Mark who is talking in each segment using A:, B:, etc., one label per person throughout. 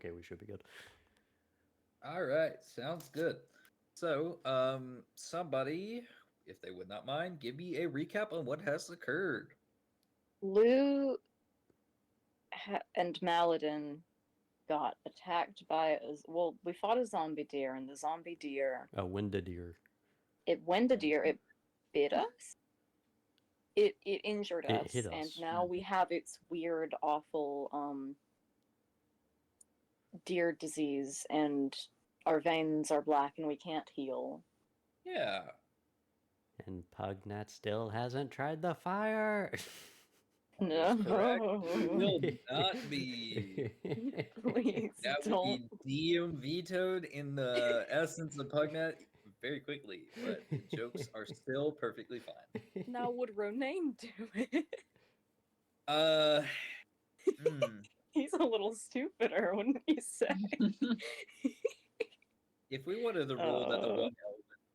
A: okay, we should be good.
B: All right, sounds good. So, somebody, if they would not mind, give me a recap on what has occurred.
C: Lou and Maladin got attacked by well, we fought a zombie deer, and the zombie deer
A: A winded ear.
C: it went the deer, it bit us. It injured
A: It
C: us,
A: hit
C: and
A: us.
C: now we have its weird, awful deer disease, and our veins are black and we can't heal.
B: Yeah.
A: And Pugnat still hasn't tried the fire.
B: That is correct.
C: No.
B: Will not be.
C: Please
B: That would
C: don't.
B: be DM vetoed in the essence of Pugnat very quickly, but the jokes are still perfectly fine.
C: Now would Ronaine do it?
B: Uh, hmm.
C: He's a little stupider, wouldn't you say?
B: If we wanted the rule that the
C: Uh.
B: one element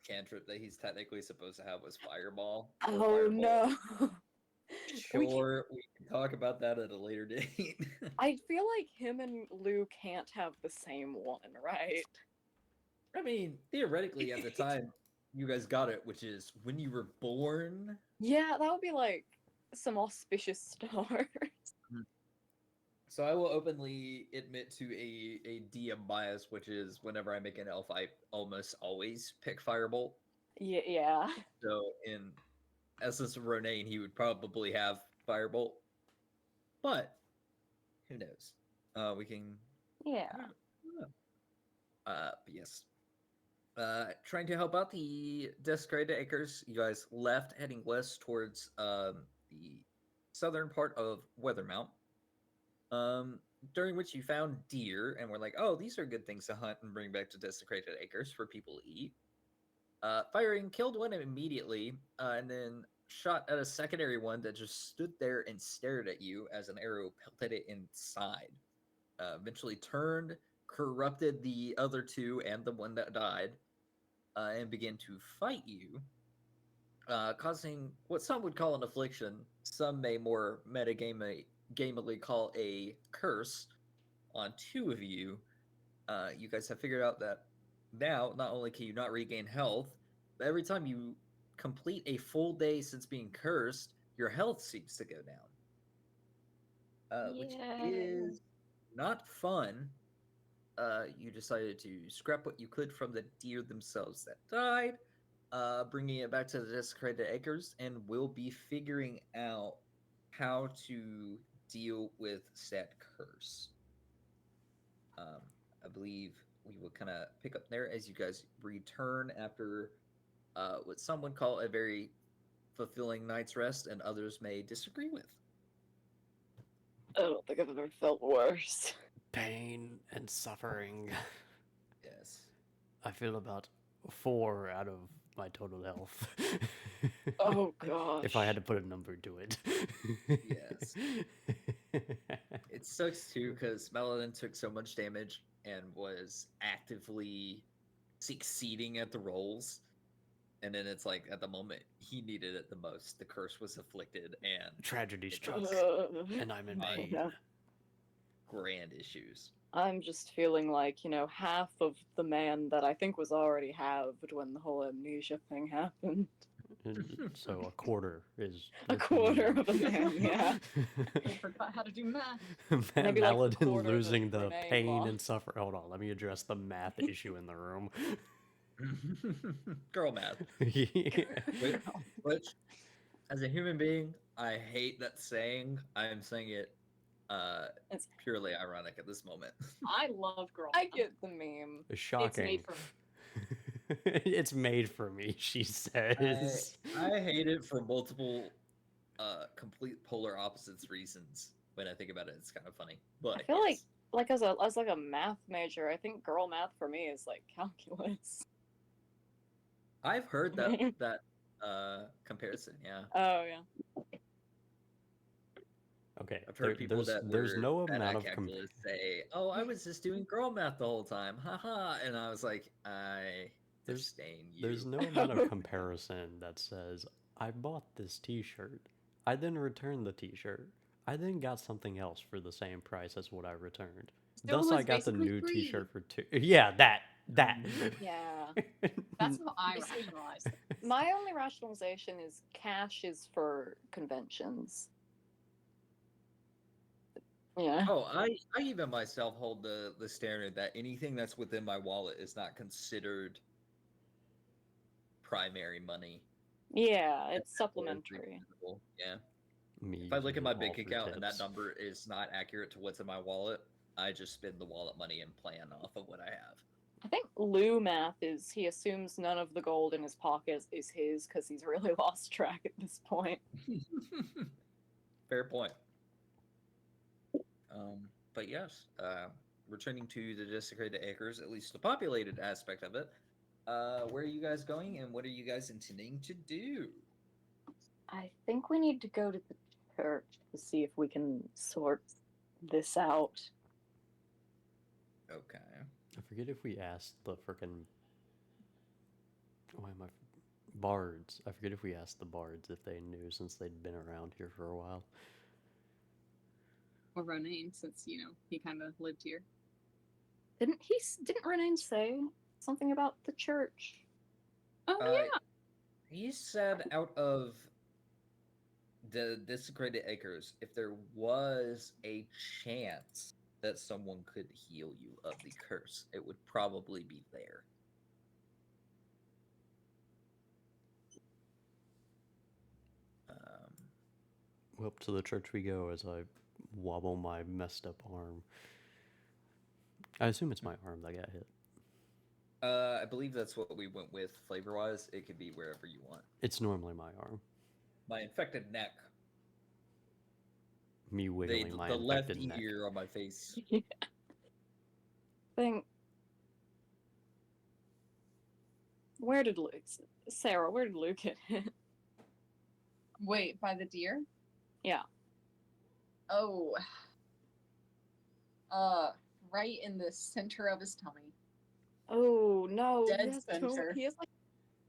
B: cantrip that he's technically supposed to have was Fireball, or
C: Oh
B: Fireball,
C: no.
B: sure, we can talk about that at a later date.
C: I feel like him and Lou can't have the same one, right?
B: I mean, theoretically, at the time you guys got it, which is when you were born.
C: Yeah, that would be like some auspicious stars.
B: So I will openly admit to a DM bias, which is whenever I make an elf, I almost always pick Firebolt.
C: Yeah.
B: So in essence of Ronaine, he would probably have Firebolt. But who knows? We can.
C: Yeah.
B: But yes. Trying to help out the Desecrated Acres, you guys left, heading west towards the southern part of Weathermount. During which you found deer, and were like, "Oh, these are good things to hunt and bring back to Desecrated Acres for people to eat." Firing killed one immediately, and then shot at a secondary one that just stood there and stared at you as an arrow pelted it inside. Eventually turned, corrupted the other two and the one that died, and began to fight you, causing what some would call an affliction. Some may more metagamely call a curse on two of you. You guys have figured out that now not only can you not regain health, but every time you complete a full day since being cursed, your health seems to go down, which is not fun. You decided to scrap what you could from the deer themselves that died, bringing it back to the Desecrated Acres, and will be figuring out how to deal with said curse. I believe we will kind of pick up there as you guys return after what some would call a very fulfilling night's rest, and others may disagree with.
C: I don't think I've ever felt worse.
A: Pain and suffering.
B: Yes.
A: I feel about 4 out of my total health.
C: Oh gosh.
A: If I had to put a number to it.
B: Yes. It sucks too because Maladin took so much damage and was actively succeeding at the rolls. And then it's like at the moment he needed it the most, the curse was afflicted and
A: Tragedy struck, and I'm in pain.
C: Yeah.
B: grand issues.
C: I'm just feeling like, half of the man that I think was already halved when the whole amnesia thing happened.
A: So a quarter is
C: A quarter of a man, yeah.
D: I forgot how to do math.
C: Maybe like a
A: Maladin
C: quarter that
A: losing the
C: Renee
A: pain
C: lost.
A: and suffering. Hold on, let me address the math issue in the room.
B: Girl math.
A: Yeah.
B: Which, as a human being, I hate that saying. I'm saying it
C: It's-
B: purely ironic at this moment.
D: I love girl.
C: I get the meme.
A: Shocking.
D: It's made for me.
A: It's made for me, she says.
B: I hate it for multiple complete polar opposites reasons. When I think about it, it's kind of funny. But
C: I feel
B: yes.
C: like as a math major, I think girl math for me is like calculus.
B: I've heard that comparison. Yeah,
C: Oh yeah.
A: Okay,
B: I've heard people that
A: there's
B: were
A: no
B: bad
A: amount
B: at
A: of
B: calculus say, "Oh, I was just doing girl math the whole time, haha," and I was like, "I disdain you."
A: There's no amount of comparison that says, I bought this t-shirt. I then returned the t-shirt. I then got something else for the same price as what I returned.
D: Still
A: Thus, I
D: was
A: got the
D: basically
A: new
D: free.
A: T-shirt for two. Yeah, that.
C: Yeah.
D: That's how I
C: You see,
D: rationalized it.
C: My only rationalization is cash is for conventions. Yeah.
B: Oh, I even myself hold the standard that anything that's within my wallet is not considered primary money.
C: Yeah, it's
B: Therefore, it's
C: supplementary.
B: reasonable. Yeah.
A: Me
B: If I look
A: using
B: at my
A: it all
B: bank
A: for
B: account and that
A: tips.
B: number is not accurate to what's in my wallet, I just spend the wallet money and plan off of what I
C: I think Lou math is he assumes none of the gold in his pockets is his because he's really lost track at this point.
B: have. Fair point. But yes, returning to the Desecrated Acres, at least the populated aspect of it, where are you guys going and what are you guys intending to do?
C: I think we need to go to the church to see if we can sort this out.
B: Okay.
A: I forget if we asked the frickin' why am I bards? I forget if we asked the bards if they knew since they'd been around here for a while.
D: Or Ronaine, since, he kind of lived here.
C: Didn't Renane say something about the church?
D: Oh,
B: Uh,
D: yeah.
B: He said out of the Desecrated Acres, if there was a chance that someone could heal you of the curse, it would probably be there.
A: Well, to the church we go as I wobble my messed up arm. I assume it's my arm that got hit.
B: I believe that's what we went with flavor wise. It could be wherever you want.
A: It's normally my arm.
B: My infected neck.
A: Me wiggling my
B: The left
A: infected neck.
B: ear on my face.
C: Think. Where did Luke? Sarah, where did Luke get hit?
D: Wait, by the deer?
C: Yeah.
D: Oh. Right in the center of his tummy.
C: Oh no!
D: Dead center.
C: He has like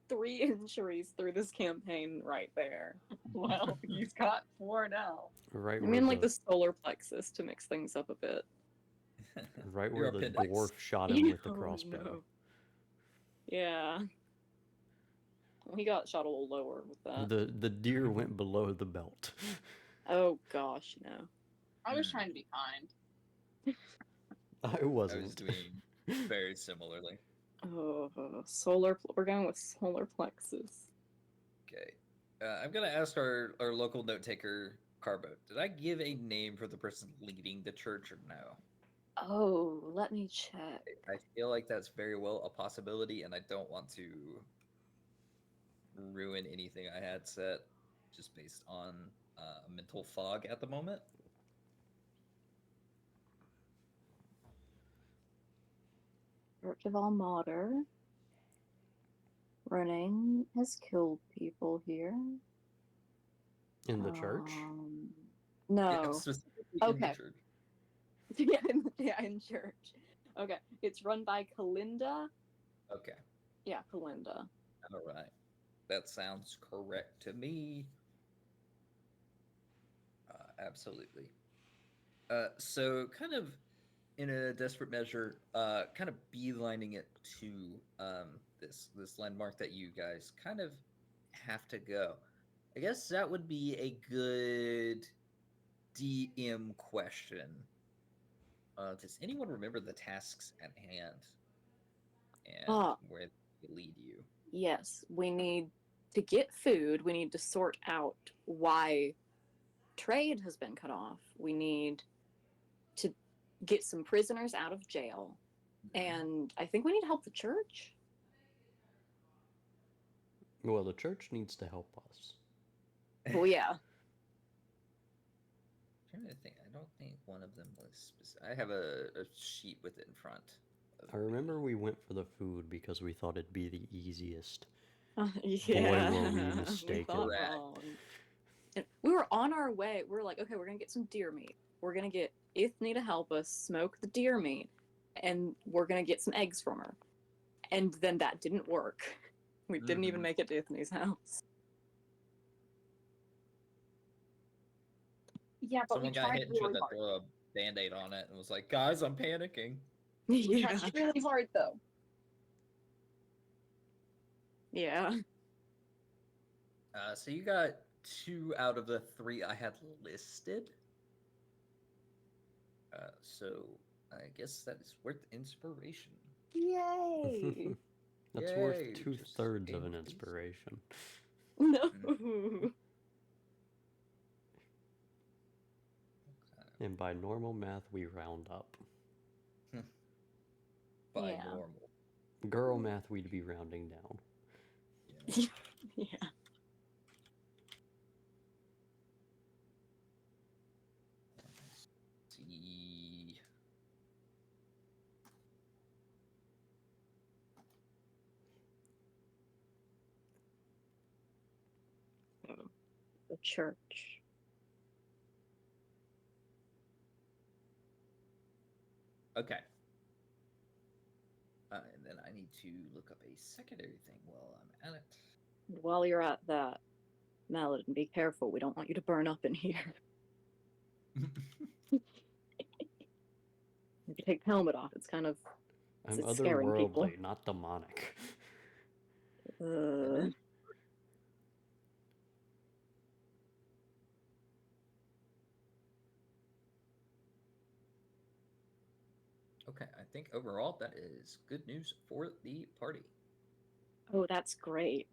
C: 3 injuries through this campaign right there.
D: Well, he's got 4 now.
A: Right
C: I
A: where
C: mean, like the solar plexus to mix things up a bit.
A: right
B: Your
A: where the
B: appendix.
A: dwarf shot him with the
C: Oh,
A: crossbow.
C: no. Yeah. Well, he got shot a little lower with that.
A: The deer went below the belt.
C: Oh gosh, no.
D: I was trying to be kind.
A: I
B: I
A: wasn't.
B: was doing very similarly.
C: Oh, we're going with solar plexus.
B: Okay. I'm going to ask our local note taker, Carbo. Did I give a name for the person leading the church or no?
C: Oh, let me check.
B: I feel like that's very well a possibility, and I don't want to ruin anything I had set just based on mental fog at the moment.
C: Church of Almater. Running has killed people here.
A: In the church?
C: No.
B: Yeah, specifically in the
C: Okay.
B: church.
C: In church. Okay. It's run by Kalinda.
B: Okay.
C: Yeah, Kalinda.
B: All right. That sounds correct to me. Absolutely. So kind of in a desperate measure, kind of beelining it to this landmark that you guys kind of have to go. I guess that would be a good DM question. Does anyone remember the tasks at hand and where they lead you?
C: Yes, we need to get food. We need to sort out why trade has been cut off. We need to get some prisoners out of jail. And I think we need to help the church.
A: Well, the church needs to help us.
C: Oh, yeah.
B: I'm trying to think. I don't think one of them was specific. I have a sheet with it in front.
A: I remember we went for the food because we thought it'd be the easiest.
C: Yeah.
A: were we
C: We
A: mistaken.
C: thought
B: Correct.
C: wrong. And we were on our way. We were like, okay, we're going to get some deer meat. We're going to get Ithne to help us smoke the deer meat. And we're going to get some eggs from her. And then that didn't work. We didn't even
B: Mhm.
C: make it to Ithne's house.
D: Yeah, but
B: Someone
D: we
B: got
D: tried
B: hit and tried
D: really
B: to
D: hard.
B: throw Band-Aid on it and was like, guys, I'm panicking.
D: We
C: Yeah.
D: tried really hard though.
C: Yeah.
B: So you got 2 out of the 3 I had listed. So I guess that is worth inspiration.
C: Yay.
A: That's
B: Yay,
A: worth
B: just
A: 2/3 of an
B: increase.
A: inspiration.
C: No.
A: And by normal math, we round up.
B: By
C: Yeah.
B: normal.
A: Girl math, we'd be rounding down.
B: Yeah.
C: Yeah.
B: Let's see.
C: The church.
B: Okay. And then I need to look up a secondary thing while I'm at it.
C: While you're at that, Maladin, be careful. We don't want you to burn up in here. If you take the helmet off, it's kind of
A: I'm
C: It's scaring people.
A: otherworldly, not demonic.
C: uh,
B: Okay, I think overall that is good news for the party.
C: oh, that's great.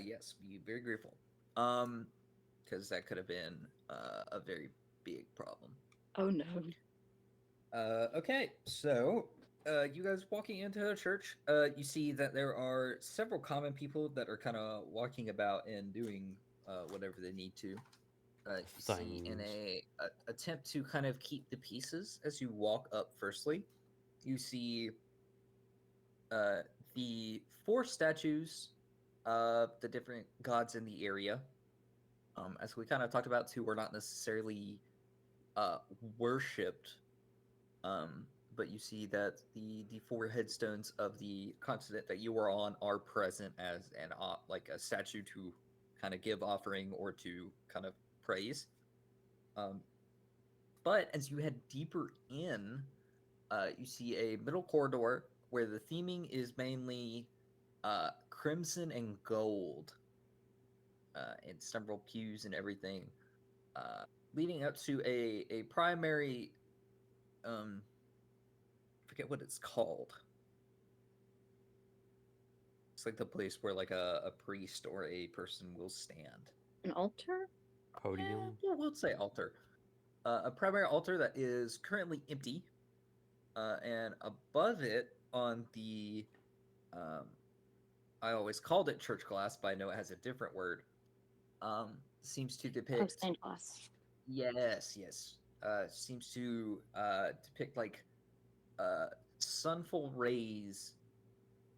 B: Yes, be very grateful. Because that could have been a very big problem.
C: Oh no.
B: Okay, so you guys walking into the church, you see that there are several common people that are kind of walking about and doing whatever they need to. You see in
A: Things.
B: a attempt to kind of keep the pieces as you walk up. Firstly, you see the 4 statues of the different gods in the area. As we kind of talked about too, were not necessarily worshipped. But you see that the 4 headstones of the continent that you are on are present as an like a statue to kind of give offering or to kind of praise. But as you head deeper in, you see a middle corridor where the theming is mainly crimson and gold, and several pews and everything, leading up to a primary. Forget what it's called. It's like the place where like a priest or a person will stand.
C: An altar?
A: Podium.
B: Yeah, we'll say altar. A primary altar that is currently empty, and above it on the, I always called it church glass, but I know it has a different word. Seems to
C: Oh,
B: depict.
C: stained glass.
B: Yes, yes. Seems to depict like sunful rays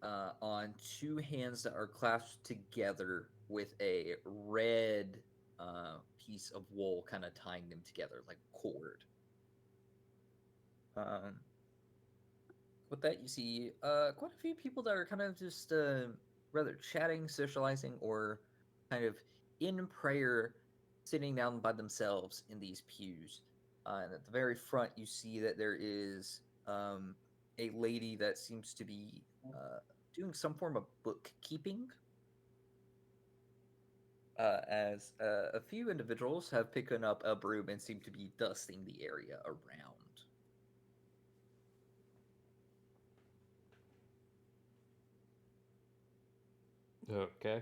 B: on 2 hands that are clasped together with a red piece of wool kind of tying them together like cord. With that, you see quite a few people that are kind of just rather chatting, socializing, or kind of in prayer, sitting down by themselves in these pews. And at the very front, you see that there is a lady that seems to be doing some form of bookkeeping. As a few individuals have picked up a broom and seem to be dusting the area around.
A: Okay.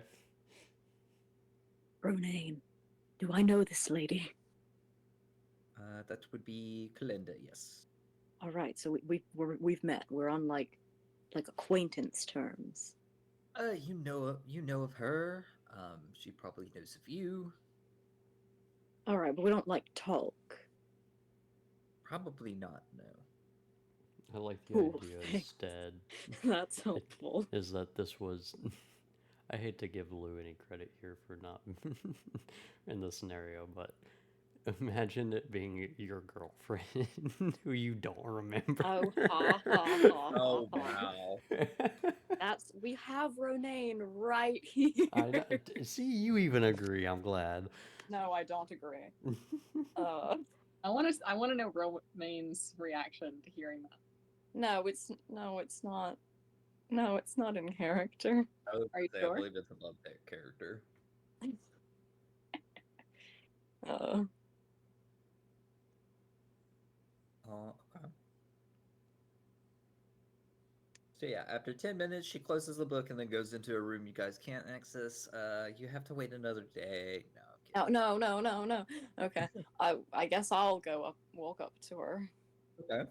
C: Ronane. Do I know this lady?
B: That would be Kalenda, yes.
C: All right, so we've met. We're on like acquaintance terms.
B: You know of her. She probably knows of you.
C: All right, but we don't like talk.
B: Probably not. No.
A: I like the
C: Cool,
A: idea
C: thanks.
A: instead
C: That's helpful.
A: is that this was. I hate to give Lou any credit here for not in the scenario, but imagine it being your girlfriend who you don't remember.
C: Oh, ha ha ha
B: Oh
C: ha ha.
B: wow.
C: We have Ronane right here.
A: I know, see, you even agree. I'm glad.
D: No, I don't agree. I want to know Romaine's reaction to hearing that.
C: No, it's not. No, it's not in character.
B: I would
D: Are you
B: say
D: sure?
B: I believe it's above that character.
C: Uh,
B: Oh, okay. So yeah, after 10 minutes, she closes the book and then goes into a room you guys can't access. You have to wait another day. No, I'm kidding.
C: no. Okay, I guess I'll go up, walk up to her.
B: Okay,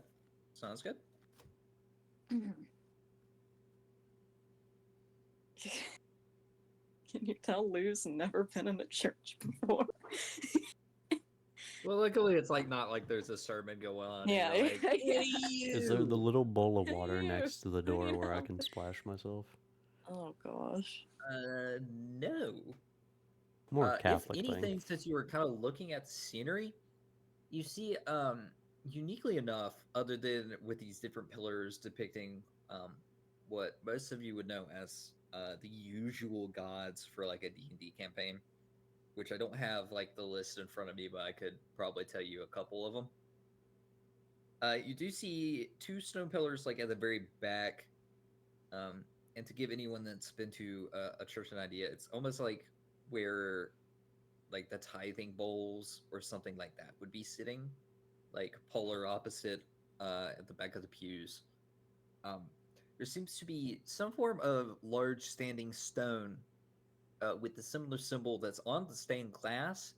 B: sounds good.
C: Can you tell Lou's never been in a church before?
B: Well, luckily it's like not like there's a sermon going on. and
C: Yeah,
B: you're like,
C: yeah.
A: Is there the little bowl of
C: Hey,
A: water
C: you.
A: next to the door where I
C: Yeah.
A: can splash myself?
C: Oh gosh.
B: No.
A: More
B: If
A: Catholic
B: anything,
A: thing.
B: since you were kind of looking at the scenery, you see, uniquely enough, other than with these different pillars depicting what most of you would know as the usual gods for like a D&D campaign, which I don't have like the list in front of me, but I could probably tell you a couple of them. You do see two stone pillars like at the very back, and to give anyone that's been to a church an idea, it's almost like where like the tithing bowls or something like that would be sitting, like polar opposite at the back of the pews. Um, there seems to be some form of large standing stone with the similar symbol that's on the stained glass.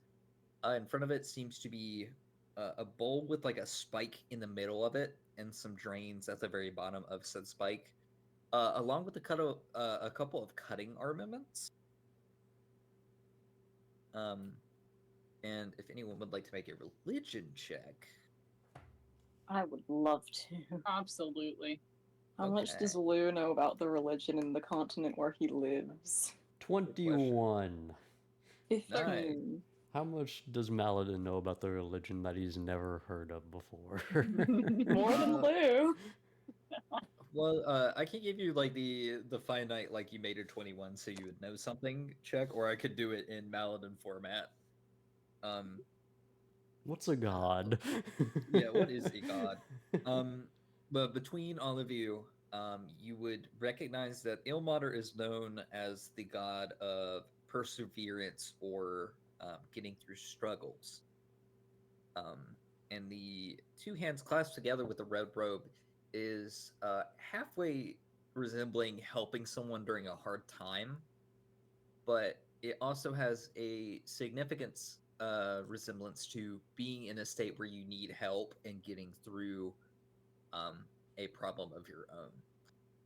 B: In front of it seems to be a bowl with like a spike in the middle of it and some drains at the very bottom of said spike, along with a couple of cutting armaments. Um, and if anyone would like to make a religion check,
C: I would love to.
D: Absolutely.
C: How much does
B: Okay.
C: Lou know about the religion in the continent where he lives?
A: 21.
C: 15.
A: How much does Maladin know about the religion that he's never heard of before?
C: More than
B: Uh,
C: Lou.
B: Well, I can give you like the finite like you made a 21 so you would know something check, or I could do it in Maladin format. Um,
A: What's a god?
B: yeah, what is a god? Um, but between all of you, you would recognize that Ilmater is known as the god of perseverance or getting through struggles. Um, and the two hands clasped together with the red robe is halfway resembling helping someone during a hard time, but it also has a significant resemblance to being in a state where you need help and getting through a problem of your own.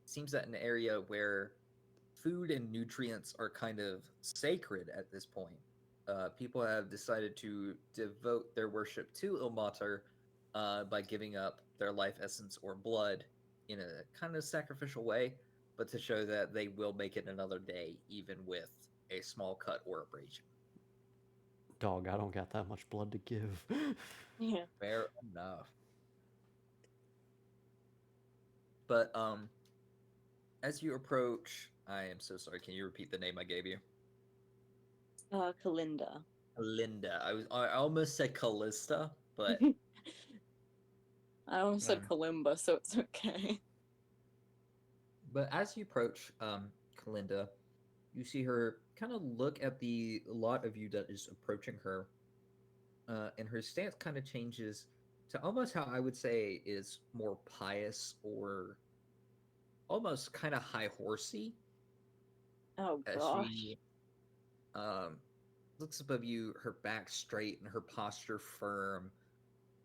B: It seems that an area where food and nutrients are kind of sacred at this point. People have decided to devote their worship to Ilmater by giving up their life essence or blood in a kind of sacrificial way, but to show that they will make it another day, even with a small cut or abrasion.
A: Dog, I don't got that much blood to give.
C: Yeah.
B: Fair enough. But as you approach, I am so sorry. Can you repeat the name I gave you?
C: Kalinda.
B: Linda. I almost said Callista, but
C: I almost said
B: Um,
C: Kalimba, so it's okay.
B: but as you approach Kalinda, you see her kind of look at the lot of you that is approaching her, and her stance kind of changes to almost how I would say is more pious or almost kind of high horsey
C: Oh
B: as
C: gosh.
B: she um, looks above you, her back straight and her posture firm,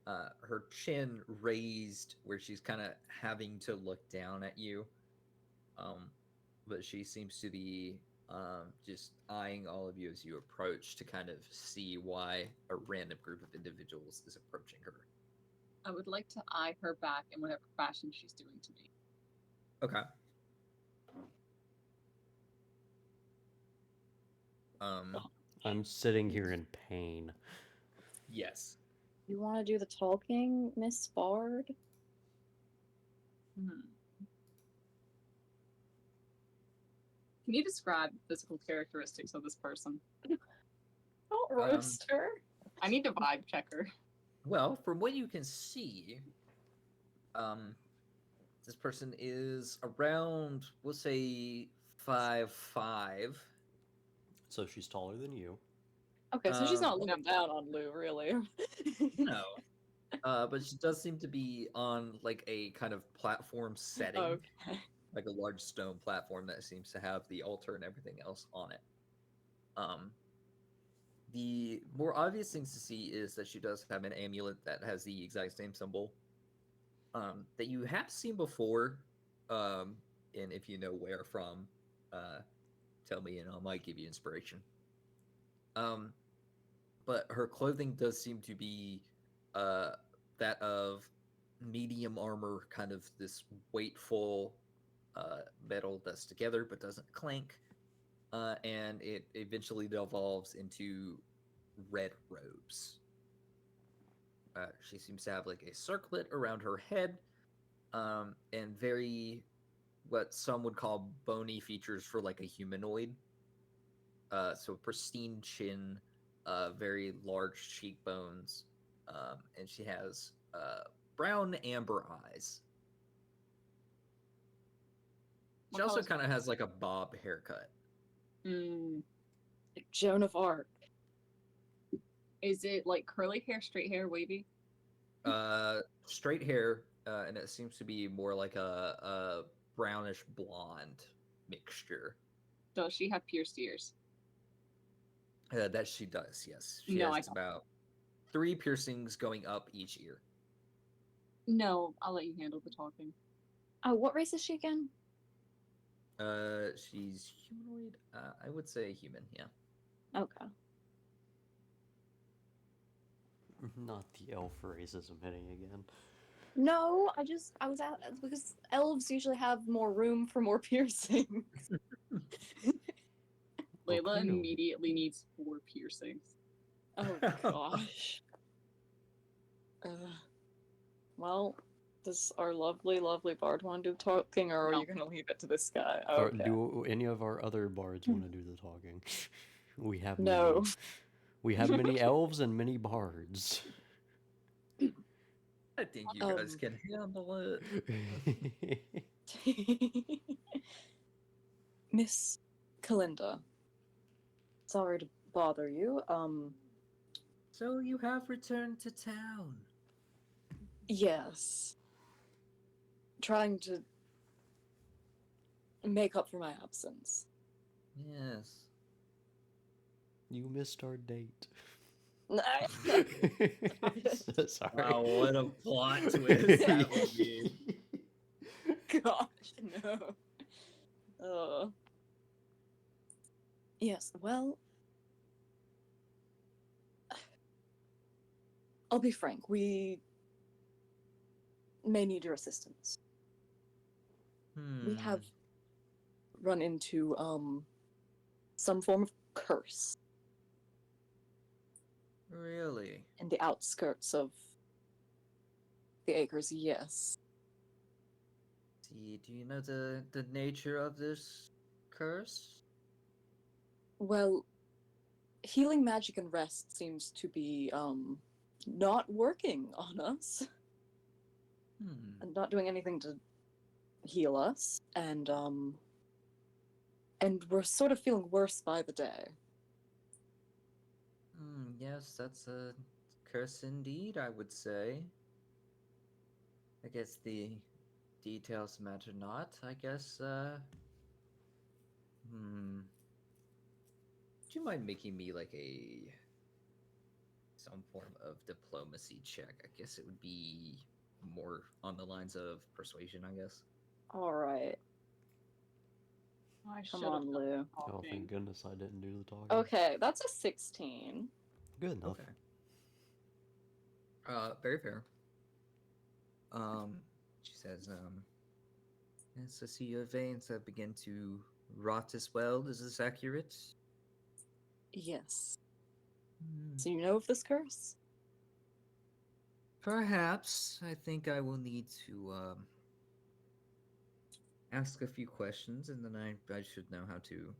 B: her chin raised where she's kind of having to look down at you. Um, but she seems to be just eyeing all of you as you approach to kind of see why a random group of individuals is approaching her.
D: I would like to eye her back in whatever fashion she's doing to me.
B: Okay. Um,
A: I'm sitting here in pain.
B: yes.
C: You want to do the talking, Miss Bard?
D: Hmm. Can you describe the physical characteristics of this person?
C: Don't
B: Um,
C: roast her.
D: I need to vibe check her.
B: Well, from what you can see, um, this person is around, we'll say, 5'5".
A: So she's taller than you.
C: Okay, so she's not
B: Um,
C: looking down on Lou, really.
B: no, but she does seem to be on like a kind of platform setting,
C: Okay.
B: like a large stone platform that seems to have the altar and everything else on it. Um, the more obvious things to see is that she does have an amulet that has the exact same symbol that you have seen before. And if you know where from, uh, tell me, and I might give you inspiration. Um, but her clothing does seem to be uh, that of medium armor, kind of this weightful metal that's together but doesn't clank, and it eventually devolves into red robes. She seems to have like a circlet around her head, and very what some would call bony features for like a humanoid. So pristine chin, very large cheekbones, and she has brown amber eyes. She
D: What
B: also
D: color's
B: kind of has like a bob haircut.
D: Mm,
C: Like Joan of Arc.
D: is it like curly hair, straight hair, wavy?
B: Straight hair, and it seems to be more like a brownish blonde mixture.
D: Does she have pierced ears?
B: That she does, yes. She
D: No, I
B: has
D: don't.
B: about 3 piercings going up each ear.
D: No, I'll let you handle the talking.
C: Oh, what race is she again?
B: She's humanoid. I would say human. Yeah.
C: Okay.
A: Not the elf racism hitting again.
C: No, I was out because elves usually have more room for more piercings.
D: Layla
A: Okay.
D: immediately needs 4 piercings.
C: Oh gosh. Well, does our lovely, lovely bard want to do talking, or are
D: No.
C: you gonna leave it to this guy?
A: Or
C: Okay.
A: do any of our other bards want to do the talking? We have
C: No.
A: many. We have many elves and many bards.
B: I think you guys can handle it.
C: Miss Kalinda. Sorry to bother you.
B: So you have returned to town.
C: Yes. Trying to make up for my absence.
B: Yes.
A: You missed our date. Sorry.
B: Wow, what a plot twist that would be.
C: Gosh, no. Yes, well, I'll be frank. We may need your assistance. We have run into some form of curse
B: Really?
C: in the outskirts of the acres. Yes.
B: See, do you know the nature of this curse?
C: Well, healing magic and rest seems to be not working on us and not doing anything to heal us, and we're sort of feeling worse by the day.
B: Yes, that's a curse indeed, I would say. I guess the details matter not. I guess, do you mind making me like some form of diplomacy check? I guess it would be more on the lines of persuasion, I guess.
C: All right.
D: I
C: Come
D: should've
C: on,
D: done
C: Lou.
D: the
A: Oh,
D: talking.
A: thank goodness I didn't do the talking.
C: Okay, that's a 16.
A: Good enough.
B: Okay. Very fair. She says, yes, I see your veins have begun to rot as well. Is this accurate?
C: Yes.
B: Hmm.
C: So you know of this curse?
B: Perhaps. I think I will need to ask a few questions, and then I should know how to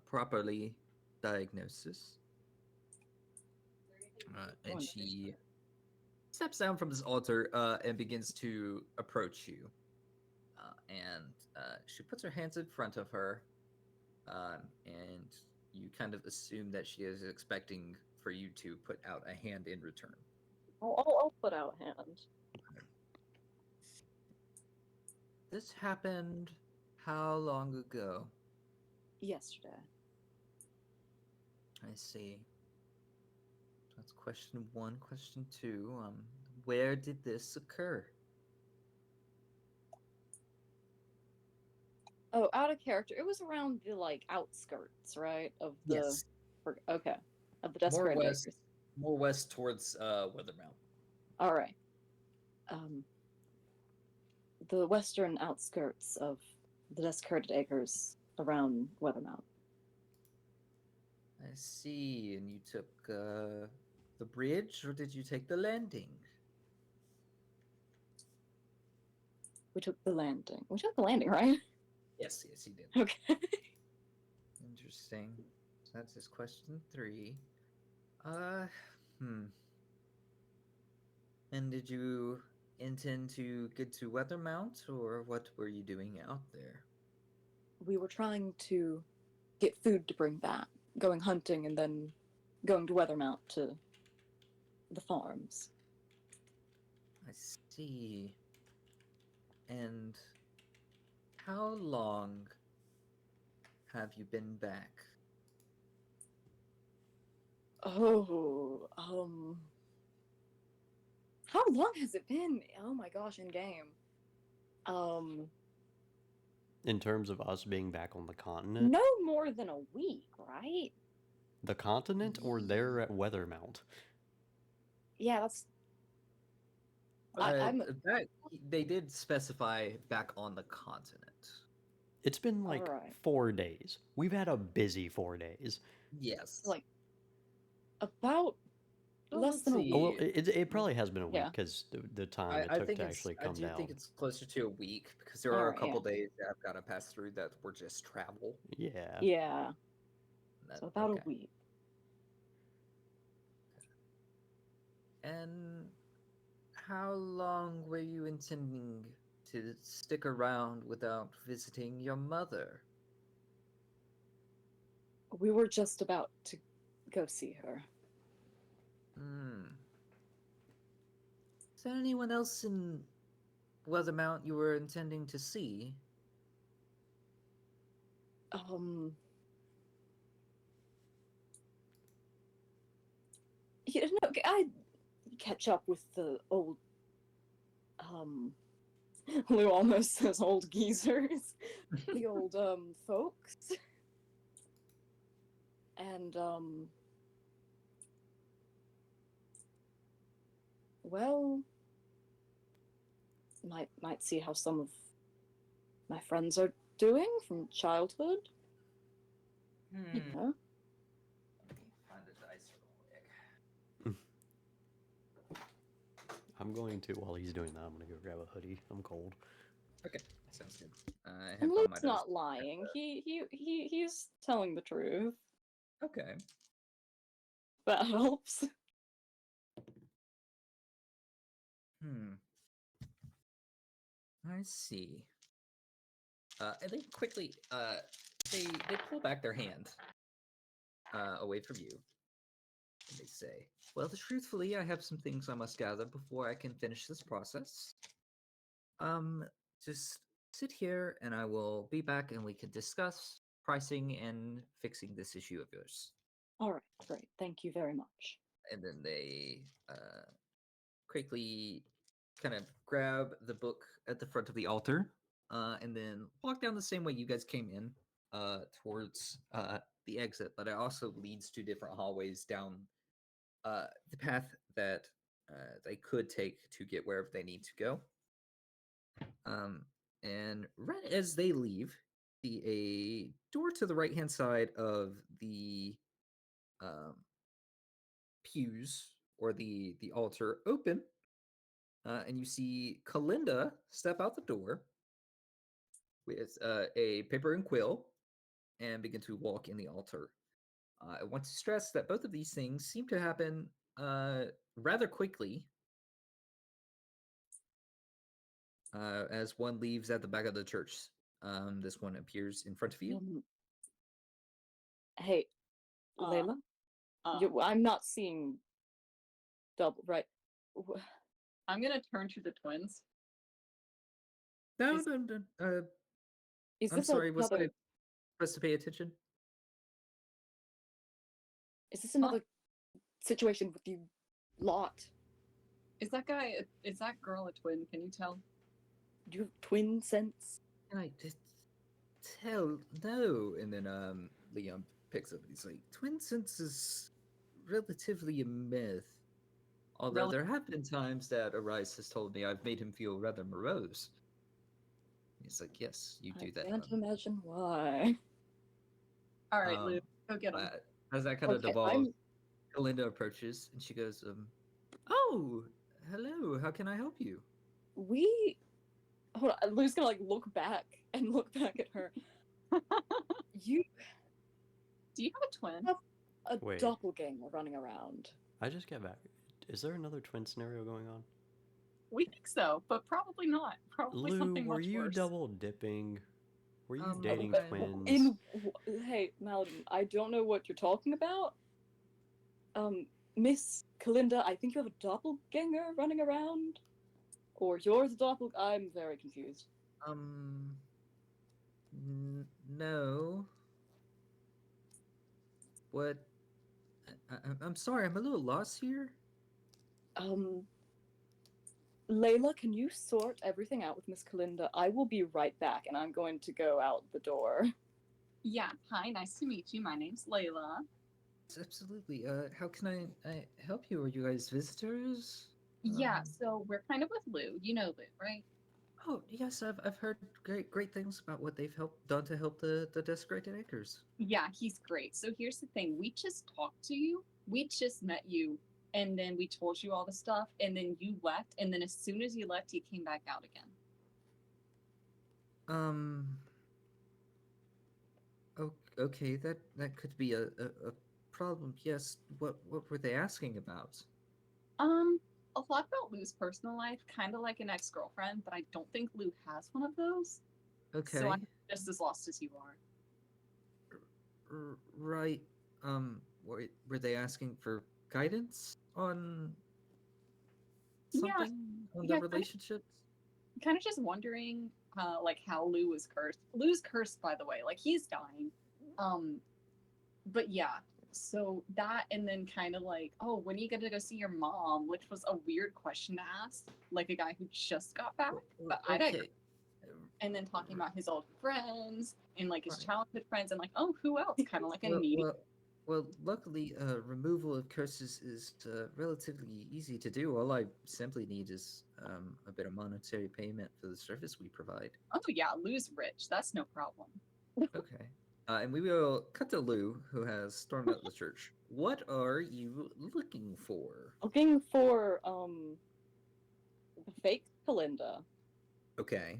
B: properly diagnose this. And she steps down from this altar and begins to approach you. And she puts her hands in front of her, and you kind of assume that she is expecting for you to put out a hand in return.
C: I'll put out a hand.
B: This happened how long ago?
C: Yesterday.
B: I see. That's question one. Question two. Where did this occur?
C: Oh, out of character. It was around the outskirts, right? Of the
B: Yes,
C: okay. Of the
B: more
C: Desecrated
B: west,
C: Acres.
B: more west towards Weathermount.
C: All right. The western outskirts of the Desecrated Acres around Weathermount.
B: I see. And you took the bridge, or did you take the landing?
C: We took the landing. We took the landing, right?
B: Yes, you did.
C: Okay.
B: Interesting. So that's just question three. And did you intend to get to Weathermount, or what were you doing out there?
C: We were trying to get food to bring back, going hunting and then going to Weathermount to the farms.
B: I see. And how long have you been back?
C: Oh, how long has it been? Oh my gosh, in game.
A: In terms of us being back on the continent,
C: No more than a week, right?
A: the continent, or there at Weathermount.
C: Yeah, that's. I'm
B: That they did specify back on the continent.
A: It's been like
C: Alright.
A: 4 days. We've had a busy 4 days.
B: Yes.
C: like about
B: Well,
C: less
B: let's
C: than a
A: Oh,
C: week.
A: well,
B: see.
A: it probably has been a week
C: Yeah.
A: because the time it
B: I
A: took
B: think
A: to
B: it's.
A: actually
B: I
A: come
B: do think
A: down.
B: it's closer to a week because there are a
C: Alright,
B: couple
C: yeah.
B: days that I've got to pass through that were just travel.
A: Yeah.
C: Yeah,
B: That,
C: so about
B: okay.
C: a week.
B: And how long were you intending to stick around without visiting your mother?
C: We were just about to go see her.
B: Hmm. Is there anyone else in Weathermount you were intending to see?
C: You know, I catch up with the old Lou almost says old geezers. The old folks. And well, might see how some of my friends are doing from childhood. You know.
B: Let me find the dice real quick.
A: I'm going to, while he's doing that, I'm going to go grab a hoodie. I'm cold.
B: Okay, sounds good. I have
C: And
B: on my
C: Luke's
B: dice.
C: not lying. He's telling the truth.
B: Okay.
C: That helps.
B: I see. And they quickly, they pull back their hand away from you, and they say, "Well, truthfully, I have some things I must gather before I can finish this process. Just sit here, and I will be back, and we can discuss pricing and fixing this issue of yours."
C: All right, great. Thank you very much.
B: And then they quickly kind of grab the book at the front of the altar, and then walk down the same way you guys came in, towards the exit. But it also leads to different hallways down the path that they could take to get wherever they need to go. And right as they leave, see a door to the right hand side of the pews, or the altar, open, and you see Kalinda step out the door with a paper and quill and begin to walk in the altar. I want to stress that both of these things seem to happen rather quickly, As one leaves at the back of the church, this one appears in front of you.
C: Hey,
D: Uh,
C: Layla, I'm not seeing double, right? Wh-
D: I'm gonna turn to the twins.
B: No,
C: Is-
B: no, no.
C: Is
B: I'm
C: this
B: sorry. Was I
C: another?
B: supposed to pay attention?
C: Is this another situation with you lot?
D: Is that girl a twin? Can you tell?
C: Do you have twin sense?
B: Can I just tell? No. And then Leon picks up and he's like, "Twin sense is relatively a myth. Although
D: Rel-
B: there have been times that Arise has told me I've made him feel rather morose." He's like, "Yes, you do
C: I
B: that."
C: can't imagine why.
D: All right, Lou, go get them.
B: As that kind of
C: Okay,
B: devolves, Kalinda approaches and she goes, "Oh, hello. How can I help you?"
C: We hold on. Lou's gonna like look back at her. You
D: Do you have a twin?
C: a
A: Wait.
C: doppelganger running around.
A: I just get back. Is there another twin scenario going on?
D: We think so, but probably not. Probably
A: Lou,
D: something
A: were
D: much
A: you
D: worse.
A: double dipping? Were you
B: Um,
A: dating
B: uh,
A: twins?
C: Hey, Maladin, I don't know what you're talking about. Miss Kalinda, I think you have a doppelganger running around, or you're the doppel. I'm very confused.
B: No. What? I'm sorry. I'm a little lost here.
C: Layla, can you sort everything out with Miss Kalinda? I will be right back, and I'm going to go out the door.
D: Yeah. Hi, nice to meet you. My name's Layla.
B: Absolutely. How can I help you? Are you guys visitors?
D: Yeah. So we're kind of with Lou. You know Lou, right?
B: Oh yes, I've heard great things about what they've done to help the Desecrated Acres.
D: Yeah, he's great. So here's the thing. We just talked to you. We just met you, and then we told you all the stuff, and then you left, and then as soon as you left, you came back out again.
B: Okay, that could be a problem. Yes. What were they asking about?
D: A lot about Lou's personal life, kind of like an ex-girlfriend, but I don't think Lou has one of those.
B: Okay.
D: So I'm just as lost as you are.
B: Right. Were they asking for guidance on something on the
D: yeah,
B: relationships?
D: Kind of just wondering, like how Lou was cursed. Lou's cursed, by the way, like he's dying. But yeah, so that, and then kind of like, oh, when are you gonna go see your mom? Which was a weird question to ask, like a guy who just got back. But I digress. And then talking about his old friends and like his
B: Right.
D: childhood friends, and like, oh, who else? Kind of like a needy.
B: Well, luckily, removal of curses is relatively easy to do. All I simply need is a bit of monetary payment for the service we provide.
D: Oh yeah, Lou's rich. That's no problem.
B: Okay. And we will cut to Lou, who has stormed out the church. What are you looking for?
C: Looking for the fake Kalinda
B: Okay.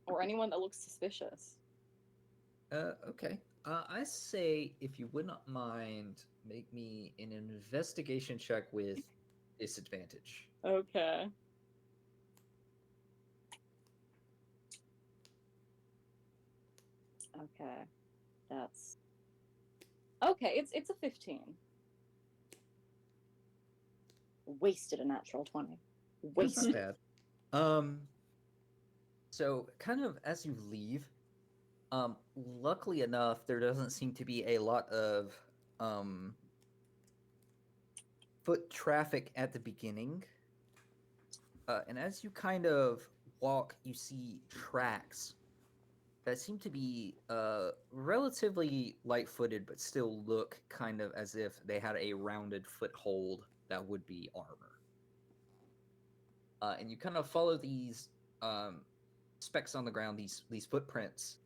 C: or anyone that looks suspicious.
B: Okay. I say, if you would not mind, make me an investigation check with disadvantage.
C: Okay. Okay. That's okay. It's a 15. Wasted a natural 20.
B: That's
C: Wasted.
B: not bad. So kind of as you leave, luckily enough, there doesn't seem to be a lot of foot traffic at the beginning. And as you kind of walk, you see tracks that seem to be relatively light-footed, but still look kind of as if they had a rounded foothold that would be armor. And you kind of follow these specks on the ground, these footprints,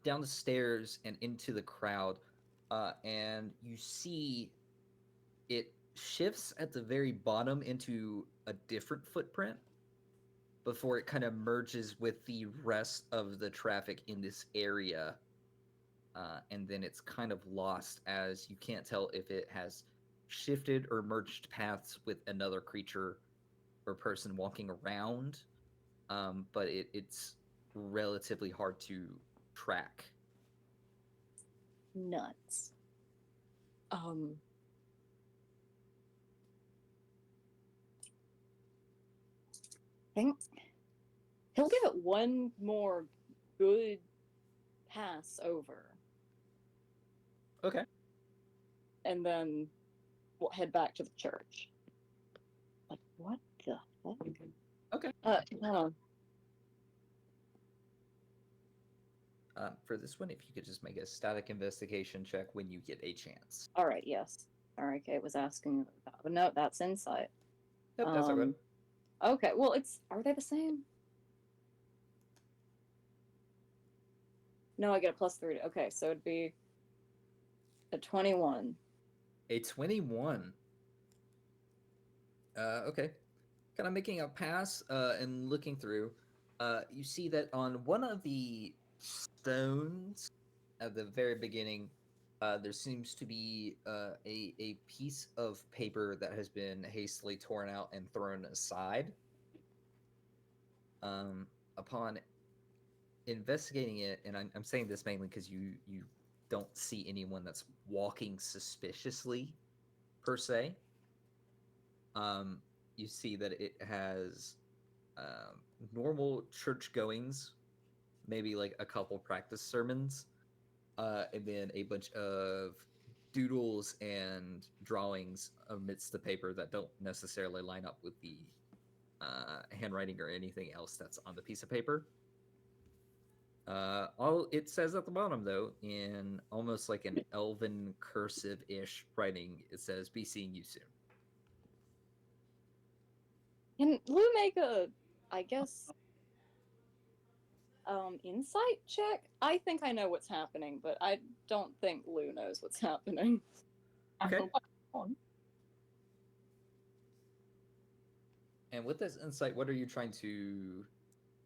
B: down the stairs and into the crowd, and you see it shifts at the very bottom into a different footprint before it kind of merges with the rest of the traffic in this area. And then it's kind of lost, as you can't tell if it has shifted or merged paths with another creature, or person walking around, but it's relatively hard to track.
C: Nuts. I think he'll give it one more good pass over,
B: Okay.
C: and then we'll head back to the church. Like, what the fuck?
B: Okay.
C: Hold on.
B: For this one, if you could just make a static investigation check when you get a chance.
C: All right, yes. All right, okay, it was asking about, but no, that's insight.
B: Yep, that's all good.
C: Okay, well, are they the same? No, I get a +3. Okay, so it'd be a 21.
B: A 21. Okay. Kind of making a pass and looking through. You see that on one of the stones at the very beginning, there seems to be a piece of paper that has been hastily torn out and thrown aside. Upon investigating it, and I'm saying this mainly because you don't see anyone that's walking suspiciously per se. You see that it has normal church goings, maybe like a couple practice sermons, and then a bunch of doodles and drawings amidst the paper that don't necessarily line up with the handwriting or anything else that's on the piece of paper. All it says at the bottom, though, in almost like an elven cursive-ish writing, it says, "Be seeing you soon."
C: Can Lou make I guess, insight check? I think I know what's happening, but I don't think Lou knows what's happening.
B: Okay.
D: On.
B: And with this insight, what are you trying to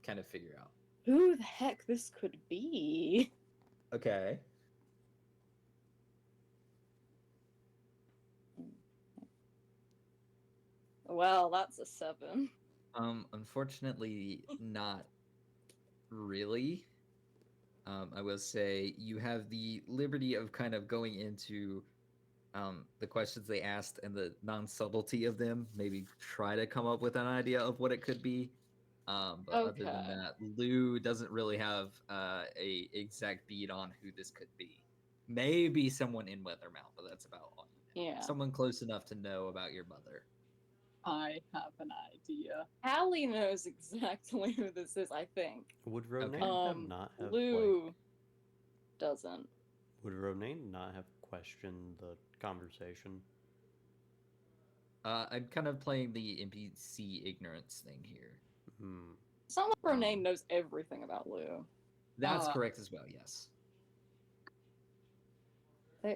B: kind of figure out?
C: Who the heck this could be?
B: Okay.
C: Well, that's a 7.
B: Unfortunately, not really. I will say you have the liberty of kind of going into the questions they asked and the non-subtlety of them. Maybe try to come up with an idea of what it could be. But other than
C: Okay.
B: that, Lou doesn't really have a exact beat on who this could be. Maybe someone in Weathermount, but that's about all you know.
C: Yeah.
B: Someone close enough to know about your mother.
D: I have an idea.
C: Hallie knows exactly who this is, I think.
A: Would Ronaine not have
C: Lou doesn't.
A: Would Ronaine not have questioned the conversation?
B: I'm kind of playing the NPC ignorance thing here.
C: It's not like Ronaine knows everything about Lou.
B: That's correct as well, yes.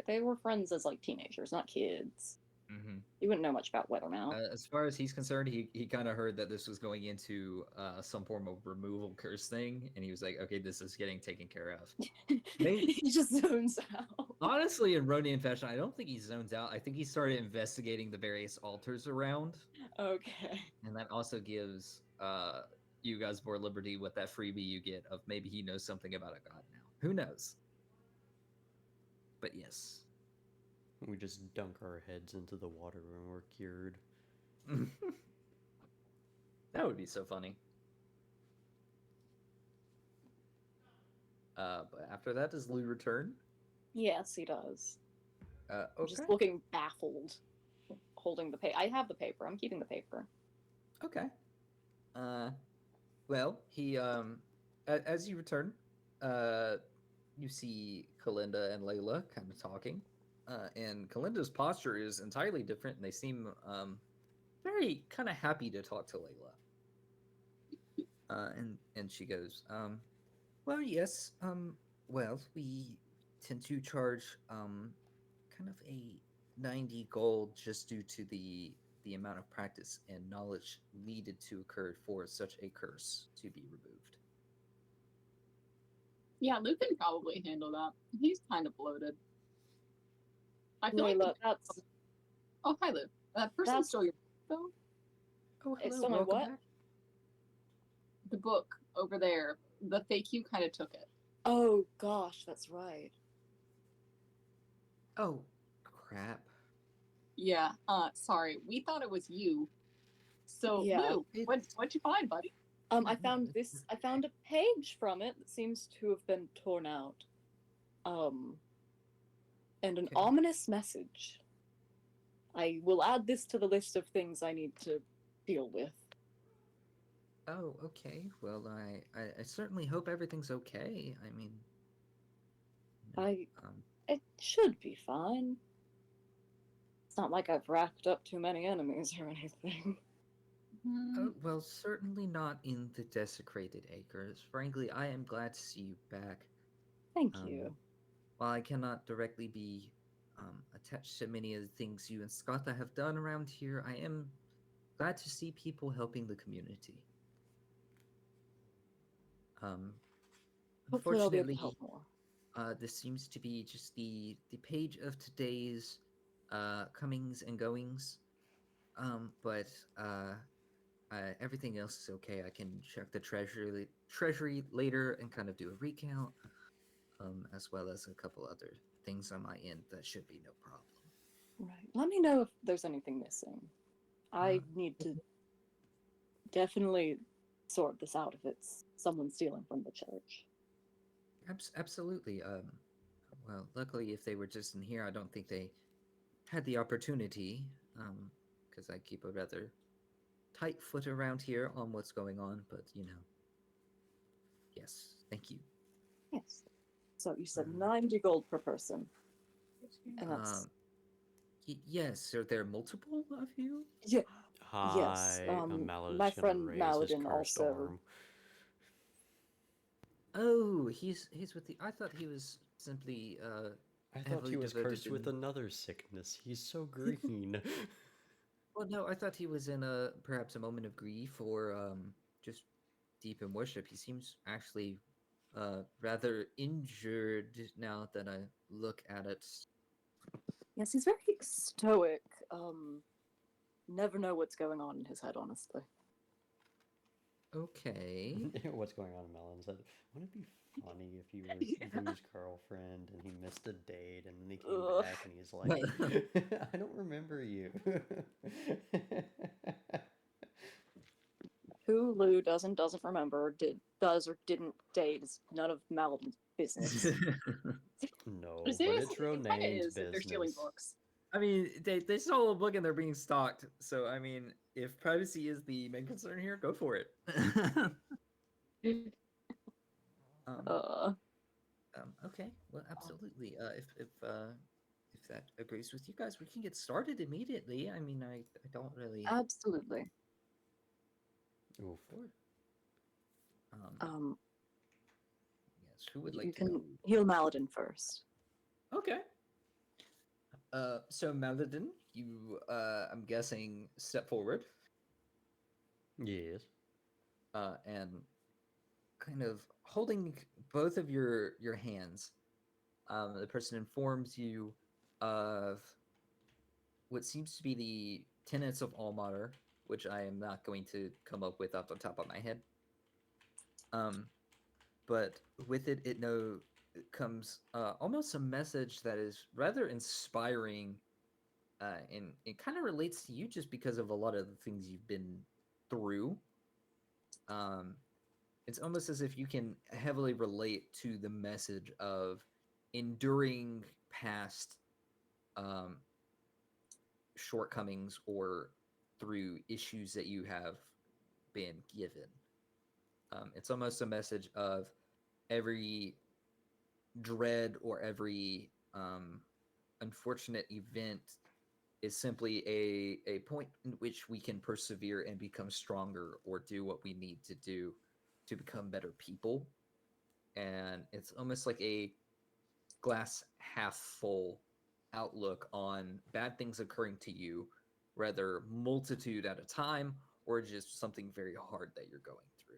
C: They were friends as like teenagers, not kids.
B: Mm-hmm.
C: You wouldn't know much about Weathermount.
B: As far as he's concerned, he kind of heard that this was going into some form of removal curse thing, and he was like, okay, this is getting taken care of.
C: He just zones out.
B: Honestly, in Ronan fashion, I don't think he zones out. I think he started investigating the various altars around.
C: Okay.
B: And that also gives you guys more liberty with that freebie you get of maybe he knows something about a god now. Who knows? But yes.
A: We just dunk our heads into the water when we're cured.
B: That would be so funny. But after that, does Lou return?
C: Yes, he does.
B: Okay.
C: Just looking baffled, holding the paper. I have the paper. I'm keeping the paper.
B: Okay. Well, he as you return, you see Kalinda and Layla kind of talking. And Kalinda's posture is entirely different, and they seem very kind of happy to talk to Layla. And she goes, well, yes, well, we tend to charge kind of a 90 gold just due to the amount of practice and knowledge needed to occur for such a curse to be removed.
D: Yeah, Lou can probably handle that. He's kind of bloated. I feel
C: Layla,
D: like
C: that's
D: oh, hi, Lou. That person
C: That's-
D: stole your though.
B: Oh,
C: It's
B: hello.
C: on my
B: Welcome
C: what?
B: back.
D: The book over there. The fake you kind of took it.
C: Oh gosh, that's right.
B: Oh, crap.
D: Yeah. Sorry. We thought it was you. So
C: Yeah.
D: Lou,
B: It's-
D: what'd you find, buddy?
C: I found this. I found a page from it that seems to have been torn out. And an
B: Okay.
C: ominous message. I will add this to the list of things I need to deal with.
B: Oh, okay. Well, I certainly hope everything's okay. I mean,
C: I
B: um,
C: It should be fine. It's not like I've racked up too many enemies or anything.
B: oh, well, certainly not in the desecrated acres. Frankly, I am glad to see you back.
C: Thank
B: Um,
C: you.
B: While I cannot directly be attached to many of the things you and Scotta have done around here, I am glad to see people helping the community.
C: Hopefully I'll be able to
B: Unfortunately,
C: help more.
B: this seems to be just the page of today's comings and goings. But everything else is okay. I can check the treasury later and kind of do a recount, as well as a couple other things on my end that should be no problem.
C: Right. Let me know if there's anything missing. I need to definitely sort this out if it's someone stealing from the church.
B: Absolutely. Well, luckily, if they were just in here, I don't think they had the opportunity, because I keep a rather tight foot around here on what's going on. But yes, thank you.
C: Yes. So you said
B: Um,
C: 90 gold per person. And that's
B: Um, yes, are there multiple of you?
C: yeah.
A: Hi,
C: Yes.
A: Maladin's
C: My
A: gonna
C: friend
A: raise his
C: Maladin
A: cursed
C: also.
A: arm.
B: Oh, he's with the. I thought he was simply
A: I thought
B: heavily
A: he was
B: devoted
A: cursed with
B: in.
A: another sickness. He's so green.
B: Well, no, I thought he was in perhaps a moment of grief or just deep in worship. He seems actually rather injured now that I look at it.
C: Yes, he's very stoic. Never know what's going on in his head, honestly.
B: Okay.
A: What's going on in Melon's head? Wouldn't it be funny if you were
D: Yeah.
A: Lou's girlfriend and he missed a date and then he came
C: Ugh.
A: back and he's like, I don't remember you.
C: Who Lou doesn't remember, does or didn't date is none of Maladin's business.
A: No, but
D: Seriously,
A: it's
D: it kind of
A: Ronane's
D: is if they're stealing
A: business.
D: books.
B: I mean, they stole a book and they're being stalked. So I mean, if privacy is the main concern here, go for it.
C: Uh,
B: Okay, well, absolutely. If that agrees with you guys, we can get started immediately. I mean, I don't really.
C: absolutely.
A: Oof.
B: Um, yes, who would
C: You
B: like to
C: can
B: go?
C: heal Maladin first.
B: Okay. So Maladin, you, I'm guessing, step forward,
A: Yes.
B: and kind of holding both of your hands. The person informs you of what seems to be the tenets of Allmater, which I am not going to come up with off the top of my head. But with it, it comes almost a message that is rather inspiring, and it kind of relates to you just because of a lot of the things you've been through. It's almost as if you can heavily relate to the message of enduring past um, shortcomings or through issues that you have been given. It's almost a message of every dread or every unfortunate event is simply a point in which we can persevere and become stronger or do what we need to do to become better people. And it's almost like a glass half full outlook on bad things occurring to you, whether multitude at a time or just something very hard that you're going through.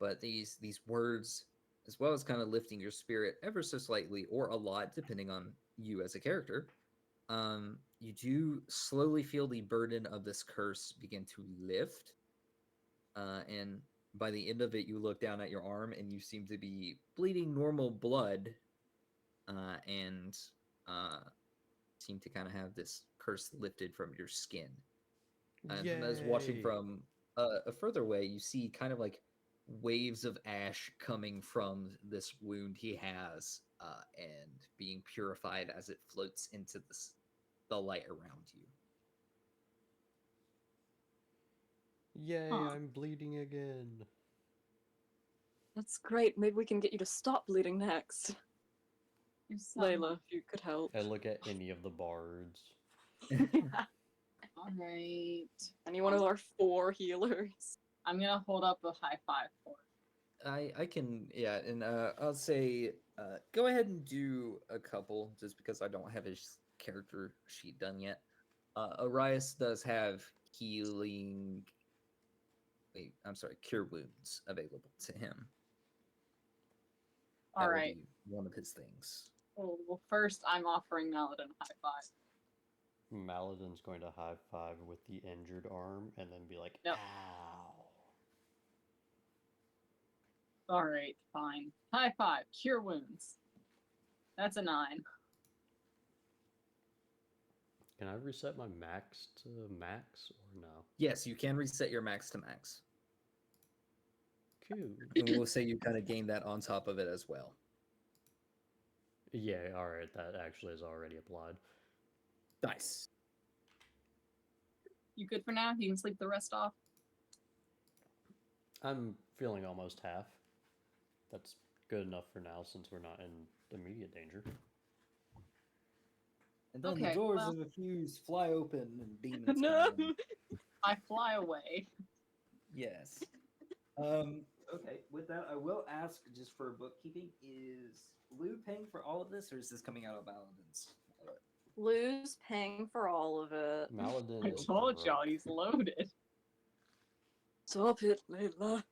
B: But these words, as well as kind of lifting your spirit ever so slightly or a lot, depending on you as a character, you do slowly feel the burden of this curse begin to lift. And by the end of it, you look down at your arm and you seem to be bleeding normal blood, and seem to kind of have this curse lifted from your skin. And as watching
A: Yay.
B: from a further away, you see kind of like waves of ash coming from this wound he has, and being purified as it floats into the light around you.
A: Yay,
D: Huh.
A: I'm bleeding again.
C: That's great. Maybe we can get you to stop bleeding next.
D: There's some-
C: Layla, if you could help.
A: I look at any of the bards.
D: All right.
C: Any one of our 4 healers.
D: I'm gonna hold up a high five for it.
B: I can, yeah, and I'll say go ahead and do a couple just because I don't have his character sheet done yet. Arias does have healing. Wait, I'm sorry, cure wounds available to him.
D: All
B: That will
D: right.
B: be one of his things.
D: Well, first I'm offering Maladin a high five.
A: Maladin's going to high five with the injured arm and then be like,
D: Yep.
A: ow.
D: All right, fine. High five. Cure wounds. That's a 9.
A: Can I reset my max to max or no?
B: Yes, you can reset your max to max.
A: Cool.
B: And we'll say you kind of gain that on top of it as well.
A: Yeah, alright, that actually is already applied.
B: Nice.
D: You good for now? You can sleep the rest off.
A: I'm feeling almost half. That's good enough for now since we're not in immediate danger.
B: And then
D: Okay,
B: the doors
D: well-
B: of the fuse fly open and demons
C: No!
B: come in.
D: I fly away.
B: Yes. Okay, with that, I will ask just for bookkeeping, is Lou paying for all of this, or is this coming out of Paladin's?
C: Lou's paying for all of it.
A: Maladin
D: I
A: is
D: told y'all
A: broke.
D: he's loaded.
C: Stop it, Layla.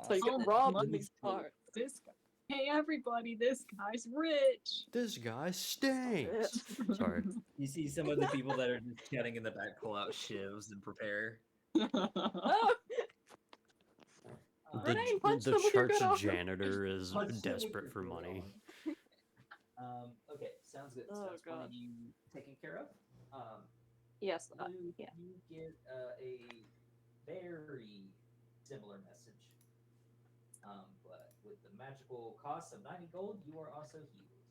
C: So you
D: How
C: get
D: much
C: robbed
D: money
C: in these
D: is
C: parts.
D: This guy. Hey everybody, this guy's rich.
A: This guy stinks. Sorry.
B: You see some of the people that are just chatting in the back pull out shivs and prepare.
C: Oh,
A: The,
C: Renee, punch
A: the
C: them with your
A: church
C: good arm.
A: janitor is
B: Punch them with
A: desperate
B: your
A: for
B: good
A: money.
B: Okay, sounds good.
C: Oh,
B: so that's one
C: God.
B: of you taken care of.
C: yes.
B: Lou,
C: yeah.
B: you get a very similar message. But with the magical cost of 90 gold, you are also healed.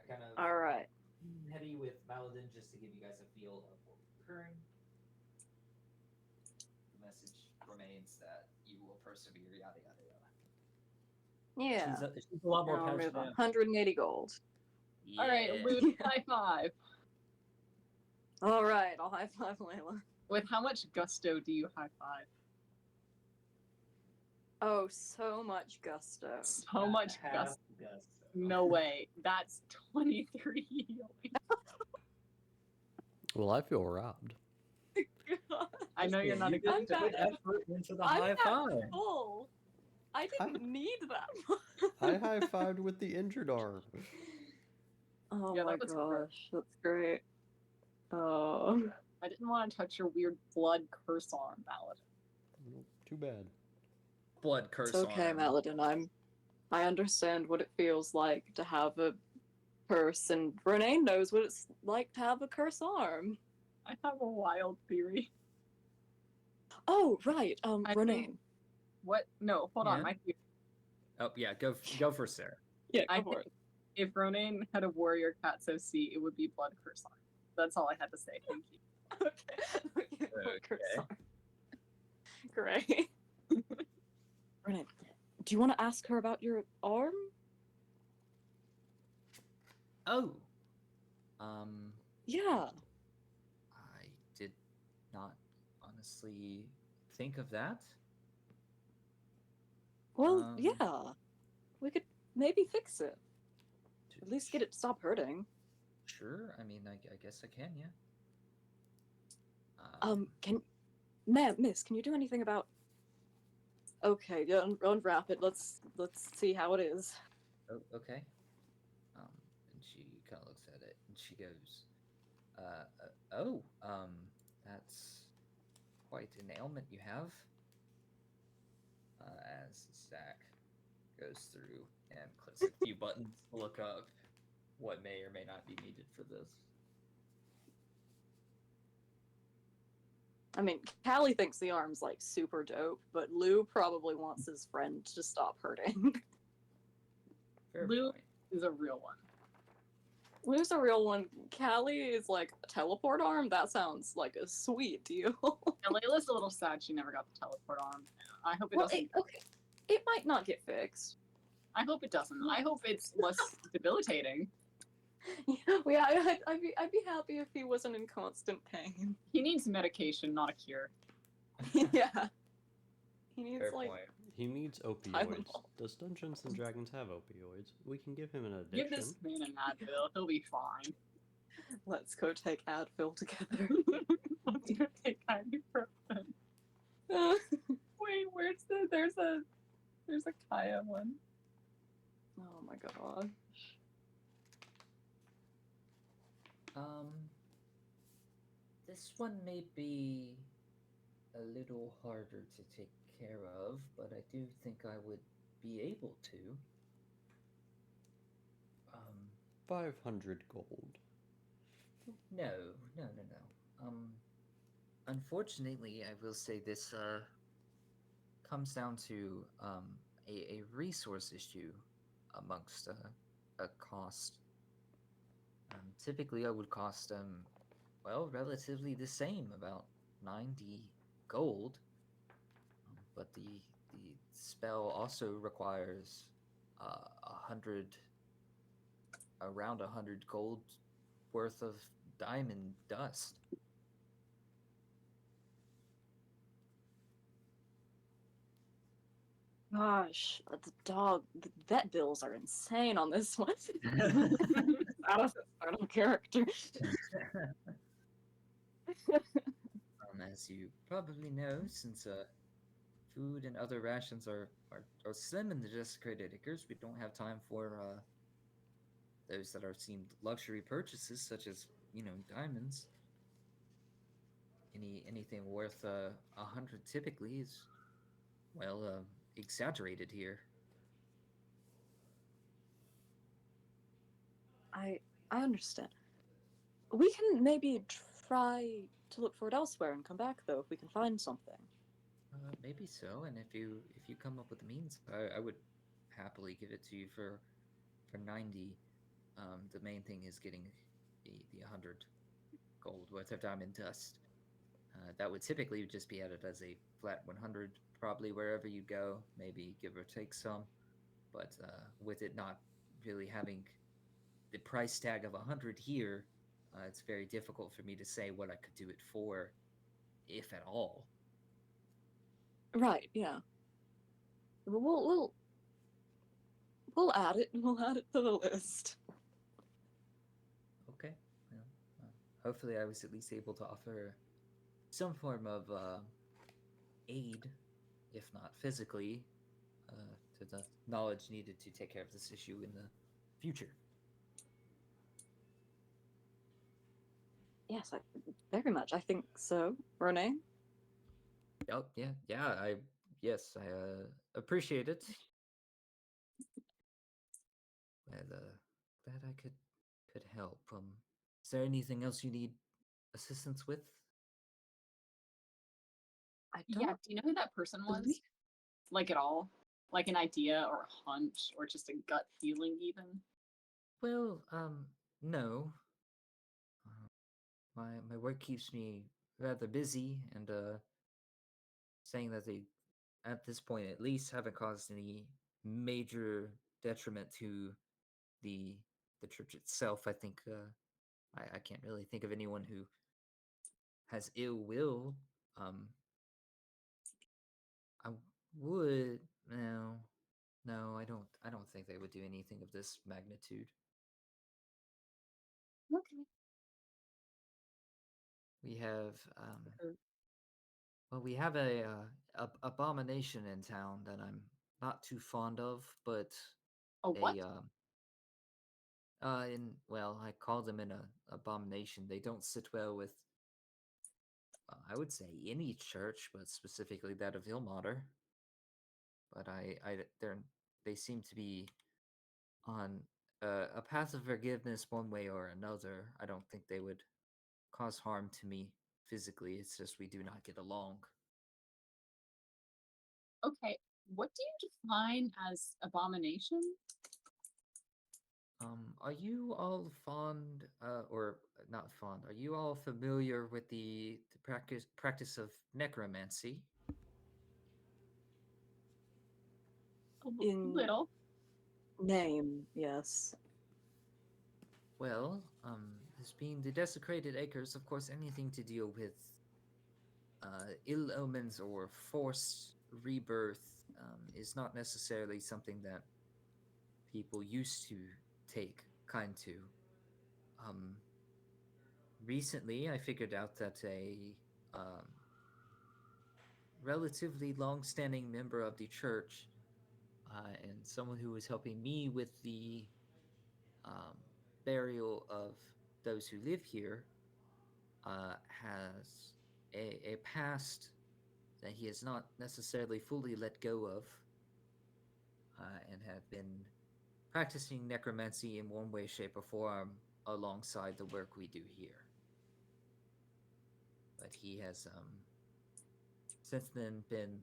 B: I kind of
C: All right.
B: heady with Maladin just to give you guys a feel of what was occurring. The message remains that you will persevere, yada yada yada.
C: Yeah.
B: She's a lot more
C: Now remove
B: passionate.
C: 180 gold.
D: All right,
B: Yeah.
D: Lou, high five.
C: All right, I'll high five Layla.
D: With how much gusto do you high five?
C: Oh, so much gusto.
D: So much
B: Half
D: gusto.
B: gusto.
D: No way. That's 23 healing.
A: Well, I feel robbed.
D: I know you're not a
B: You
D: good
B: put
C: I'm not-
B: effort into the
C: I'm
B: high
C: not
B: five.
C: full. I didn't need that much.
A: I high fived with the injured arm.
C: Oh
D: Yeah, that
C: my
D: was great.
C: gosh, that's great. Oh.
D: I didn't want to touch your weird blood curse arm, Paladin.
A: Too bad.
B: Blood curse.
C: It's okay,
B: arm.
C: Maladin. I understand what it feels like to have a curse, and Renee knows what it's like to have a curse arm.
D: I have a wild theory.
C: Oh, right.
D: I
C: Renee.
D: think- What? No, hold on.
B: Yeah?
D: My theory.
B: Oh yeah, go for Sarah.
C: Yeah,
D: I
C: go for
D: think if Ronan had a warrior cat C, it would be blood curse arm. That's all I had to say. Thank you.
C: it. Okay. Curse
B: Okay.
C: arm. Great. Renee, do you want to ask her about your arm?
B: Oh.
C: Yeah.
B: I did not honestly think of that.
C: Well, yeah. We could maybe fix it.
B: To-
C: At least get it to stop hurting.
B: Sure. I mean, I guess I can. Yeah.
C: Miss, can you do anything about? Okay, yeah, unwrap it. Let's see how it is.
B: Okay. And she kind of looks at it. and she goes, oh, that's quite an ailment you have. As Zach goes through and clicks a few buttons to look up what may or may not be needed for this.
C: I mean, Callie thinks the arm's like super dope, but Lou probably wants his friend to stop hurting.
B: Fair
D: Lou-
B: point.
D: Is a real one.
C: Lou's a real one. Callie is like a teleport arm. That sounds like a sweet deal.
D: And Layla's a little sad she never got the teleport arm. I hope it
C: Well,
D: doesn't.
C: okay, it might not get fixed.
D: I hope it doesn't. I hope it's less debilitating.
C: Yeah, I'd be happy if he wasn't in constant pain.
D: He needs medication, not a cure.
C: Yeah, he needs
B: Fair
C: like
B: point.
A: He needs opioids.
C: Tylenol.
A: Does Dungeons and Dragons have opioids? We can give him an
D: Give
A: addiction.
D: this man an Advil. He'll be fine.
C: let's go take Advil together.
D: Let's go take ibuprofen. Wait, where's the? There's a Kaya one.
C: Oh my god.
B: This one may be a little harder to take care of, but I do think I would be able to.
A: 500 gold.
B: No. Unfortunately, I will say this comes down to a resource issue amongst a cost. Typically, I would cost well, relatively the same, about 90 gold. But the spell also requires 100 gold worth of diamond dust.
C: Gosh, the vet bills are insane on this one. Out of character.
B: As you probably know, since food and other rations are slim in the Desecrated Acres, we don't have time for those that are seemed luxury purchases, such as diamonds. Anything worth 100 typically is well exaggerated here.
C: I understand. We can maybe try to look for it elsewhere and come back though if we can find something.
B: Maybe so, and if you come up with the means, I would happily give it to you for 90. The main thing is getting the 100 gold worth of diamond dust. That would typically just be added as a flat 100, probably wherever you go, maybe give or take some. But with it not really having the price tag of 100 here, it's very difficult for me to say what I could do it for, if at all.
C: Right, yeah. We'll add it. We'll add it to the list.
B: Okay. Well, hopefully, I was at least able to offer some form of aid, if not physically, to the knowledge needed to take care of this issue in the future.
C: Yes, very much. I think so. Renee?
B: Oh, yeah. I appreciate it. Well, glad I could help. Is there anything else you need assistance with?
C: I don't
D: Yeah. Do you know who that person was?
C: believe-
D: Like at all? Like an idea or a hunch or just a gut feeling, even?
B: Well, no. My work keeps me rather busy, and saying that they, at this point at least, haven't caused any major detriment to the church itself. I think I can't really think of anyone who has ill will. I would no, I don't think they would do anything of this magnitude.
D: Okay.
B: We have
D: Sure.
B: well, we have a abomination in town that I'm not too fond of, but
D: Oh, what?
E: And well, I call them an abomination. They don't sit well with, I would say, any church, but specifically that of Ilmater. But they seem to be on a path of forgiveness one way or another. I don't think they would cause harm to me physically. It's just we do not get along.
D: Okay, what do you define as abomination?
E: Are you all fond, or not fond? Are you all familiar with the practice of necromancy?
C: In
D: Little.
C: name, yes.
E: Well, this being the desecrated acres, of course, anything to deal with ill omens or forced rebirth is not necessarily something that people used to take kind to. Recently, I figured out that a relatively long-standing member of the church and someone who was helping me with the um, burial of those who live here has a past that he has not necessarily fully let go of and have been practicing necromancy in one way, shape, or form alongside the work we do here. But he has since then been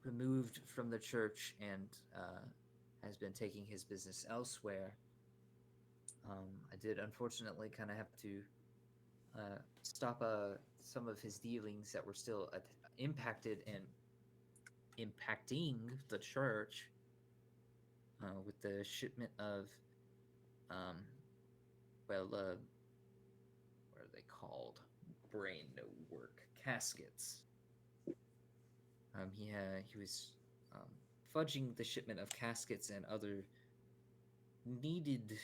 E: removed from the church and has been taking his business elsewhere. I did unfortunately kind of have to stop some of his dealings that were still impacted and impacting the church with the shipment of, what are they called? Brain no work caskets. He was fudging the shipment of caskets and other needed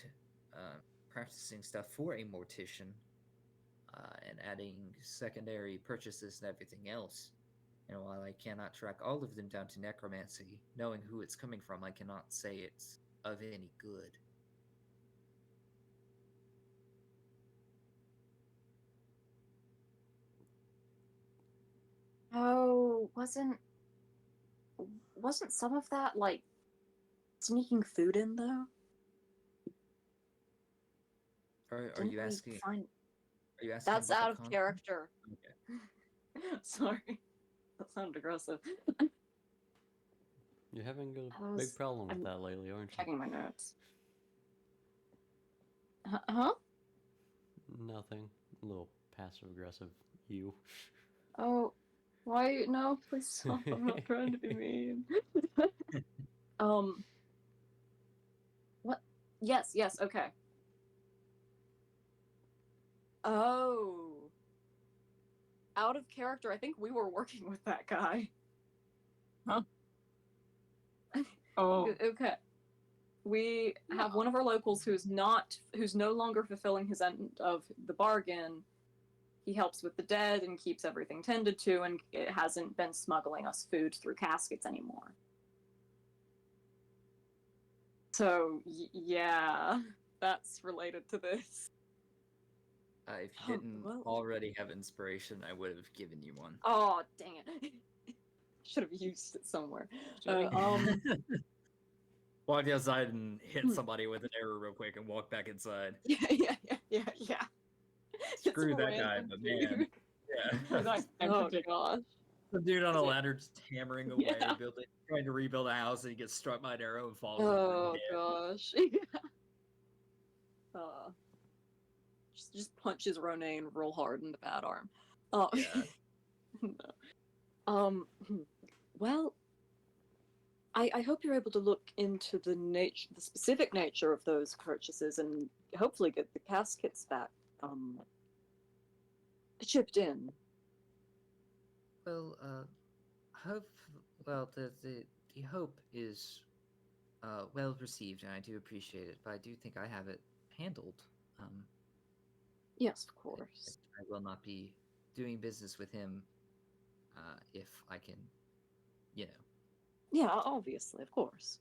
E: practicing stuff for a mortician, and adding secondary purchases and everything else. And while I cannot track all of them down to necromancy, knowing who it's coming from, I cannot say it's of any good.
C: Oh, wasn't some of that like sneaking food in though?
E: Are
C: Didn't
E: you
C: we
E: asking?
C: find
E: Are you asking
C: that's
E: about
C: out
E: the
C: of
E: content?
C: character?
E: Okay.
C: Sorry. That sounded aggressive.
A: You're having
C: I
A: a
C: was
A: big problem with
C: I'm
A: that lately, aren't you?
C: checking my notes. Huh?
A: Nothing. A little passive aggressive you.
C: Oh, why? No, please stop. I'm not trying to be mean. What? Yes, okay. Oh, out of character. I think we were working with that guy.
D: Oh,
C: Okay. We have one of our locals who's no longer fulfilling his end of the bargain. He helps with the dead and keeps everything tended to, and it hasn't been smuggling us food through caskets anymore. So, yeah, that's related to this.
E: If you didn't
C: Well,
E: already have inspiration, I would have given you one.
C: oh, dang it. Should have used it somewhere.
E: Walk outside and hit somebody with an arrow real quick and walk back inside.
C: Yeah. Get
E: Screw
C: some
E: that guy,
C: random
E: but
C: dude.
E: man. Yeah.
D: that
C: Oh, gosh.
E: The dude on a
C: Is it-
E: ladder just hammering away,
C: Yeah.
E: trying to rebuild a house, and he gets struck by an arrow and falls
C: Oh,
E: dead.
C: gosh. Just punches Ronaine real hard in the bad arm. Oh,
E: Yeah.
C: no. Well, I hope you're able to look into the specific nature of those purchases, and hopefully get the caskets back, shipped in.
E: Well, the hope is well received, and I do appreciate it, but I do think I have it handled.
C: Yes, of course.
E: I will not be doing business with him if I can, you know.
C: Yeah, obviously, of course.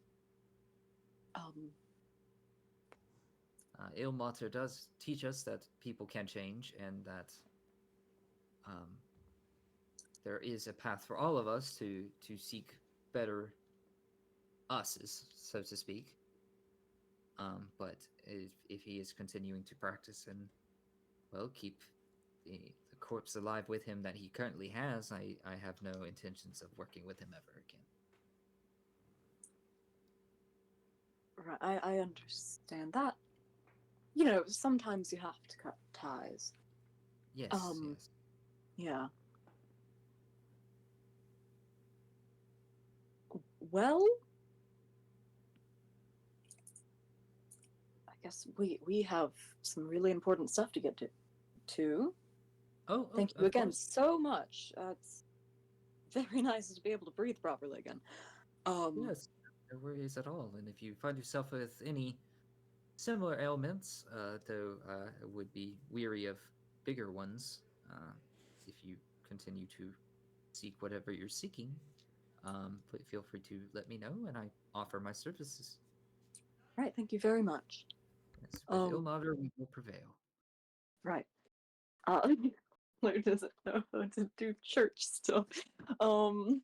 E: Ilmater does teach us that people can change and that there is a path for all of us to seek better uses, so to speak. But if he is continuing to practice and, well, keep the corpse alive with him that he currently has, I have no intentions of working with him ever again.
C: Right, I understand that. You know, sometimes you have to cut ties.
E: Yes,
C: Um,
E: yes.
C: Yeah. Well, I guess we have some really important stuff to get to.
E: Oh,
C: Thank you
E: of
C: again
E: course.
C: so much. It's very nice to be able to breathe properly again.
E: Yes, no worries at all. And if you find yourself with any similar ailments, though I would be weary of bigger ones, if you continue to seek whatever you're seeking, feel free to let me know, and I offer my services.
C: Right, thank you very much.
E: Yes, with
C: Um,
E: Ilmater, we will prevail.
C: Right. Claire doesn't know how to do church stuff. Right,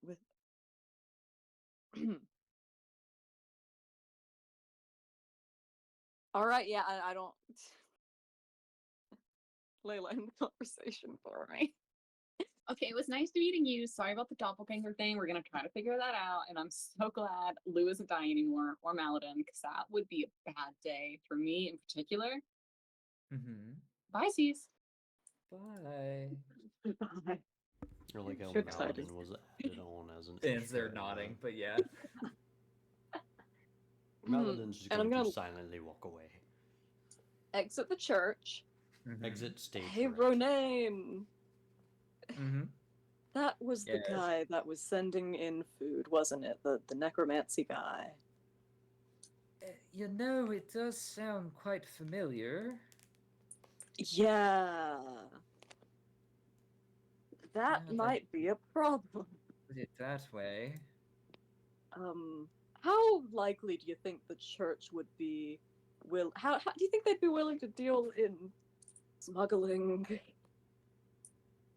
C: with all right, yeah, I don't. Layla in the conversation for me.
D: Okay, it was nice meeting you. Sorry about the doppelganger thing. We're gonna try to figure that out. And I'm so glad Lou isn't dying anymore, or Maladin, because that would be a bad day for me in particular.
E: Mm-hmm.
D: Bye, C's.
E: Bye.
C: Bye.
A: I like how
C: Good tidings.
A: Maladin was added on as an
E: Stands there
A: extra,
E: nodding, but yeah.
A: Maladin's just
C: And I'm
A: going to
C: gonna
A: silently walk away.
C: exit the church.
A: Exit stage
C: Hey,
A: right.
C: Ronaine.
E: Mm-hmm.
C: That was the
E: Yes.
C: guy that was sending in food, wasn't it? The necromancy guy.
E: You know, it does sound quite familiar.
C: Yeah. That
E: Yeah,
C: might be a problem.
E: put it that way.
C: How likely do you think the church would be how do you think they'd be willing to deal in smuggling?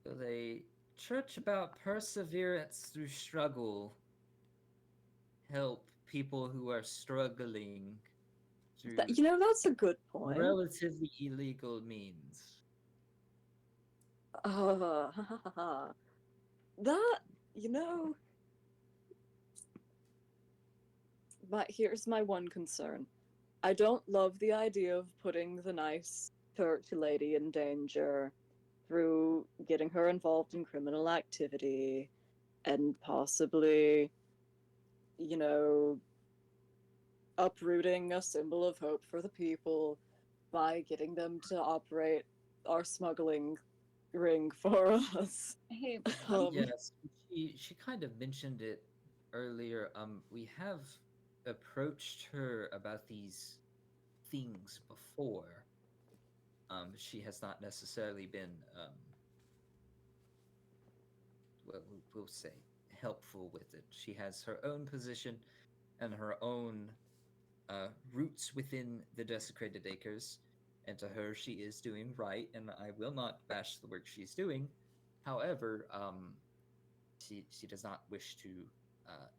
E: So they church about perseverance through struggle. Help people who are struggling through
C: You know, that's a good point.
E: relatively illegal means.
C: That, you know, but here's my one concern. I don't love the idea of putting the nice church lady in danger through getting her involved in criminal activity and possibly, you know, uprooting a symbol of hope for the people by getting them to operate our smuggling ring for us.
D: Hey,
E: Yes, she kind of mentioned it earlier. We have approached her about these things before. She has not necessarily been well, we'll say helpful with it. She has her own position and her own roots within the Desecrated Acres, and to her, she is doing right, and I will not bash the work she's doing. However, she does not wish to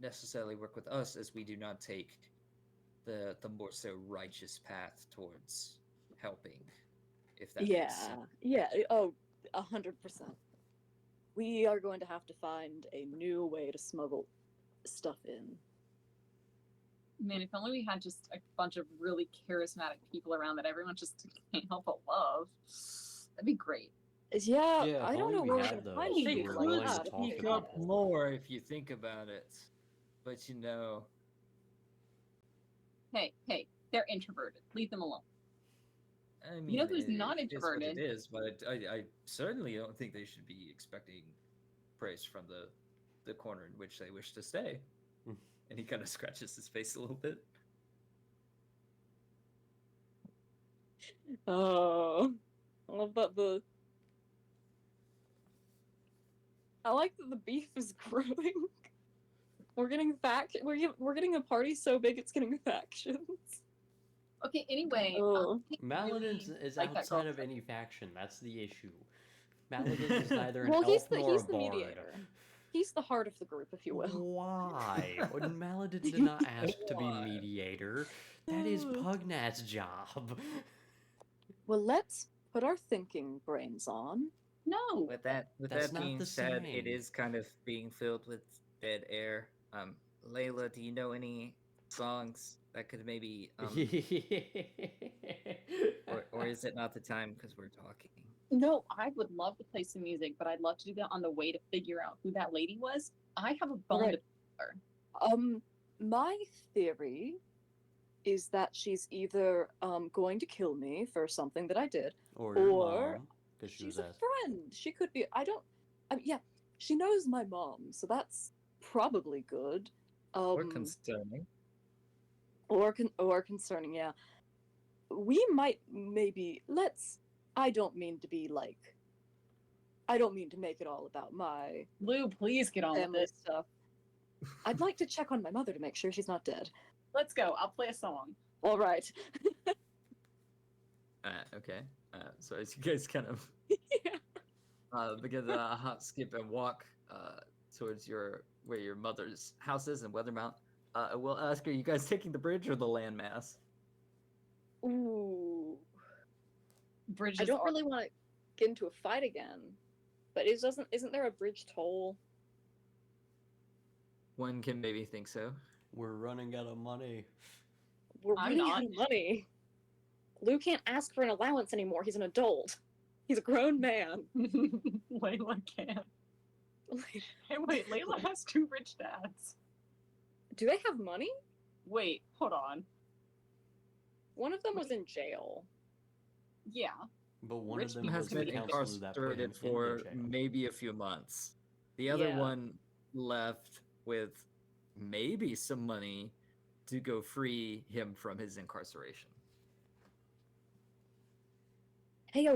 E: necessarily work with us, as we do not take the more so righteous path towards helping. If that makes sense.
C: Yeah. Oh, 100%. We are going to have to find a new way to smuggle stuff in.
D: man, if only we had just a bunch of really charismatic people around that everyone just can't help but love. That'd be great.
C: Yeah,
A: Yeah, if
C: I don't
A: only
C: know
A: we
C: where we're
A: had
C: going to
A: those
C: find
A: who
E: They
C: people
A: were
C: like
A: willing to
C: that.
E: could
A: talk to
E: speak up
A: people.
E: more if you think about it. But you know,
D: Hey, they're introverted. Leave them alone.
E: I mean,
D: You know who's not
E: it is what
D: introverted?
E: it is, but I certainly don't think they should be expecting praise from the corner in which they wish to stay. And he kind of scratches his face a little bit.
C: Oh, I love that I like that the beef is growing. We're getting we're getting a party so big it's getting factions.
D: Okay, anyway,
C: Oh.
D: I
A: Maladin
D: really
A: is
D: like that girl
A: outside of
D: stuff.
A: any faction. That's the issue. Maladin is neither an
C: Well,
A: elf nor a
C: he's the
A: bard.
C: mediator. He's the heart of the group, if you will.
A: Why? Maladin did not ask to be
B: Why?
A: mediator. That is Pugnat's job.
C: Well, let's put our thinking brains on.
D: No.
E: With
A: That's
E: that
A: not
E: being
A: the
E: said, it
A: same.
E: is kind of being filled with dead air. Layla, do you know any songs that could maybe or is it not the time because we're talking?
D: No, I would love to play some music, but I'd love to do that on the way to figure out who that lady was. I have a bone
C: Right.
D: to pick with her.
C: My theory is that she's either going to kill me for something that I did,
A: Or your
C: or
A: mom, because she
C: she's
A: was
C: a
A: asked.
C: friend. She could be. Yeah, she knows my mom, so that's probably good.
E: Or concerning.
C: Or concerning. Yeah, we might maybe let's. I don't mean to be like. I don't mean to make it all about my
D: Lou, please get on with
C: family
D: it.
C: stuff. I'd like to check on my mother to make sure she's not dead.
D: Let's go. I'll play a song.
C: All right.
E: Okay. So as you guys kind of begin to hop, skip, and walk towards where your mother's house is in Weathermount, I will ask: are you guys taking the bridge or the landmass?
C: Ooh.
D: Bridges
C: I don't
D: are
C: really want to get into a fight again, but isn't there a bridge toll?
E: One can maybe think so.
A: We're running out of money.
C: We're
D: I'm
C: running
D: not.
C: out of money. Lou can't ask for an allowance anymore. He's an adult. He's a grown man.
D: Layla can't. Hey, wait, Layla has two rich dads.
C: Do they have money?
D: Wait, hold on.
C: One of them was in jail.
D: Yeah.
A: But one
D: Rich
A: of them
D: people
A: was
E: Has
A: the
E: been
A: counselor that put him
E: incarcerated for
A: into jail.
E: maybe a few months. The other
C: Yeah.
E: one left with maybe some money to go free him from his incarceration.
C: Hey,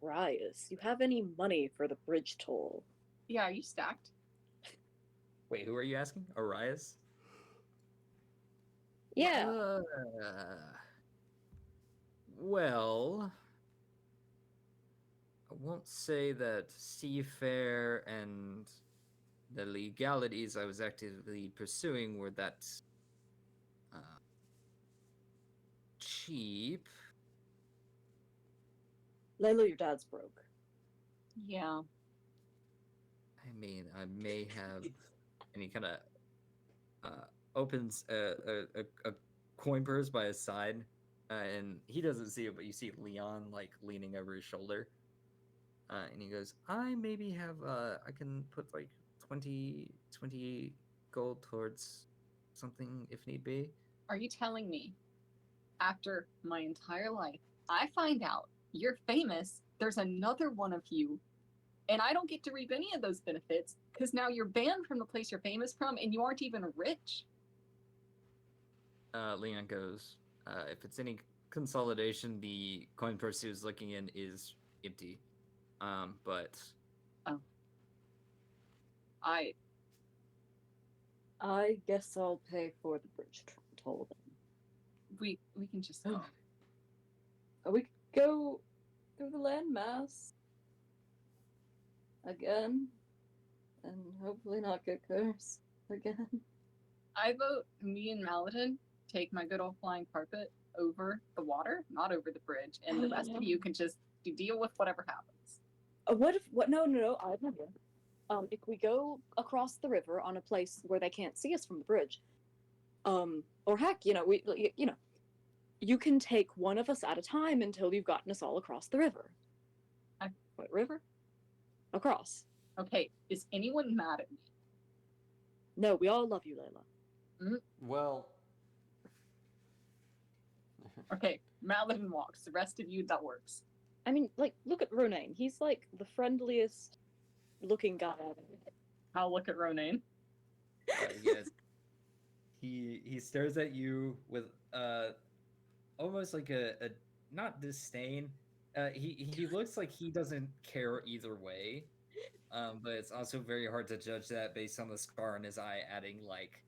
C: Orias, you have any money for the bridge toll?
D: Yeah, are you stacked?
E: Wait, who are you asking? Arias?
C: Yeah.
E: Well, I won't say that Seafair and the legalities I was actively pursuing were that cheap.
C: Layla, your dad's broke.
D: Yeah.
E: I mean, I may have, and he kind of opens a coin purse by his side, and he doesn't see it, but you see Leon like leaning over his shoulder, and he goes, "I maybe have, I can put like 20 gold towards something if need be."
D: Are you telling me, after my entire life, I find out you're famous, there's another one of you, and I don't get to reap any of those benefits because now you're banned from the place you're famous from and you aren't even rich?
E: Leon goes, "If it's any consolidation, the coin purse he was looking in is empty. But
C: I guess I'll pay for the bridge toll then.
D: we can just go.
C: We could go through the landmass again, and hopefully not get cursed again.
D: I vote me and Maladin take my good old flying carpet over the water, not over the bridge, and the rest of you can just deal with whatever happens.
C: What? No, I have an idea. If we go across the river on a place where they can't see us from the bridge, or heck, you can take one of us at a time until you've gotten us all across the river. What river? Across.
D: Okay, is anyone mad at me?
C: No, we all love you, Layla.
A: Well,
D: Okay, Maladin walks. The rest of you, that works.
C: I mean, like, look at Ronaine. He's like the friendliest looking guy ever.
D: I'll look at Ronaine.
E: yes, he stares at you with almost like a not disdain. He looks like he doesn't care either way. But it's also very hard to judge that based on the scar in his eye, adding like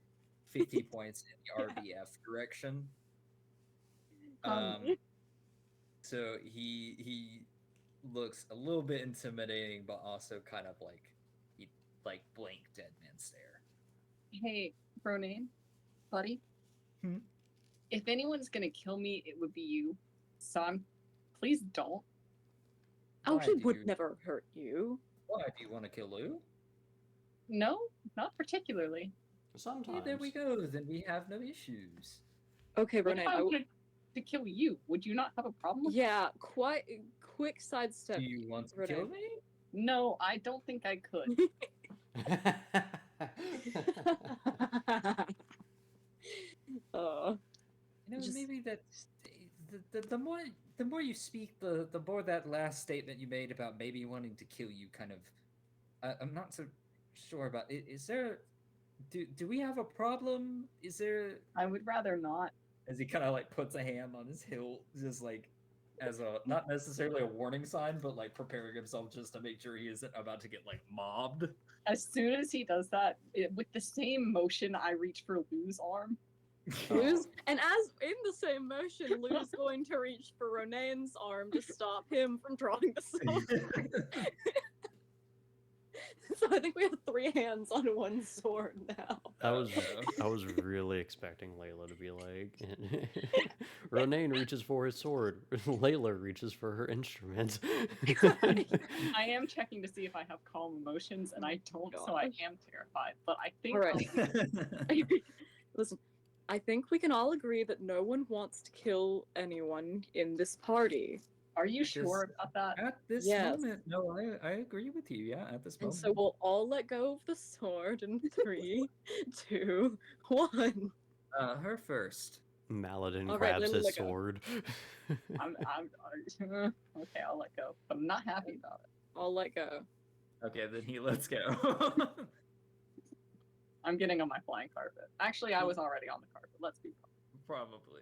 E: 50 points in the RBF direction.
B: So he looks a little bit intimidating, but also kind of like he like blank dead man stare.
D: Hey, Ronan, buddy.
B: Hmm?
D: If anyone's gonna kill me, it would be you. So please don't.
C: Oh,
B: Why
C: he
B: do
C: would
B: you-
C: never hurt you.
B: Why do you want to kill Lou?
D: No, not particularly.
A: Sometimes.
B: Yeah, there we go. Then we have no issues.
C: Okay,
D: What
C: Ronan.
D: if I wanted to kill you? Would you not have a problem with
C: Yeah, quite quick sidestep.
B: Do you want to
C: Renee.
B: kill me?
D: No, I don't think I could.
C: Oh,
B: You know,
C: Just-
B: maybe that's the more you speak, the more that last statement you made about maybe wanting to kill you kind of. I'm not so sure about it. Is there? Do we have a problem? Is there?
D: I would rather not.
B: As he kind of like puts a hand on his hilt, just like as a not necessarily a warning sign, but like preparing himself just to make sure he isn't about to get like mobbed.
D: As soon as he does that, with the same motion, I reach for Lou's arm.
C: Lou's, and as in the same motion, Lou's going to reach for Ronan's arm to stop him from drawing the sword. So I think we have 3 hands on one sword now.
A: I was really expecting Layla to be like, Ronan reaches for his sword. Layla reaches for her instrument.
D: I am checking to see if I have calm emotions, and I don't, so I
C: Gosh.
D: am terrified. But I think
C: Alright. Listen, I think we can all agree that no one wants to kill anyone in this party.
D: Are you
B: Just-
D: sure about that?
B: At this
C: Yes.
B: moment, no, I agree with you. Yeah, at this
C: And
B: moment.
C: so we'll all let go of the sword in 3, 2, 1.
B: Her first.
A: Maladin
C: All right,
A: grabs
C: Layla,
A: his
C: let go.
A: sword.
D: Okay, I'll let go. But I'm not happy about it.
C: I'll let go.
B: Okay, then he lets go.
D: I'm getting on my flying carpet. Actually, I was already on the carpet. Let's be
B: Probably.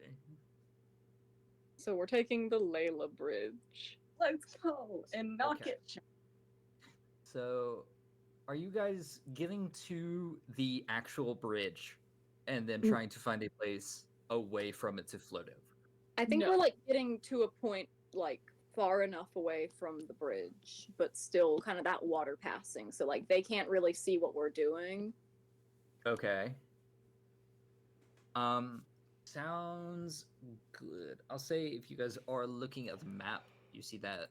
C: So we're taking the Layla Bridge.
D: Let's go and not
B: Okay.
D: get shot.
B: So, are you guys getting to the actual bridge and then
C: Mm.
B: trying to find a place away from it to float over?
C: I think
D: No.
C: we're like getting to a point like far enough away from the bridge, but still kind of that water passing. So like they can't really see what we're doing.
B: Okay. Sounds good. I'll say if you guys are looking at the map, you see that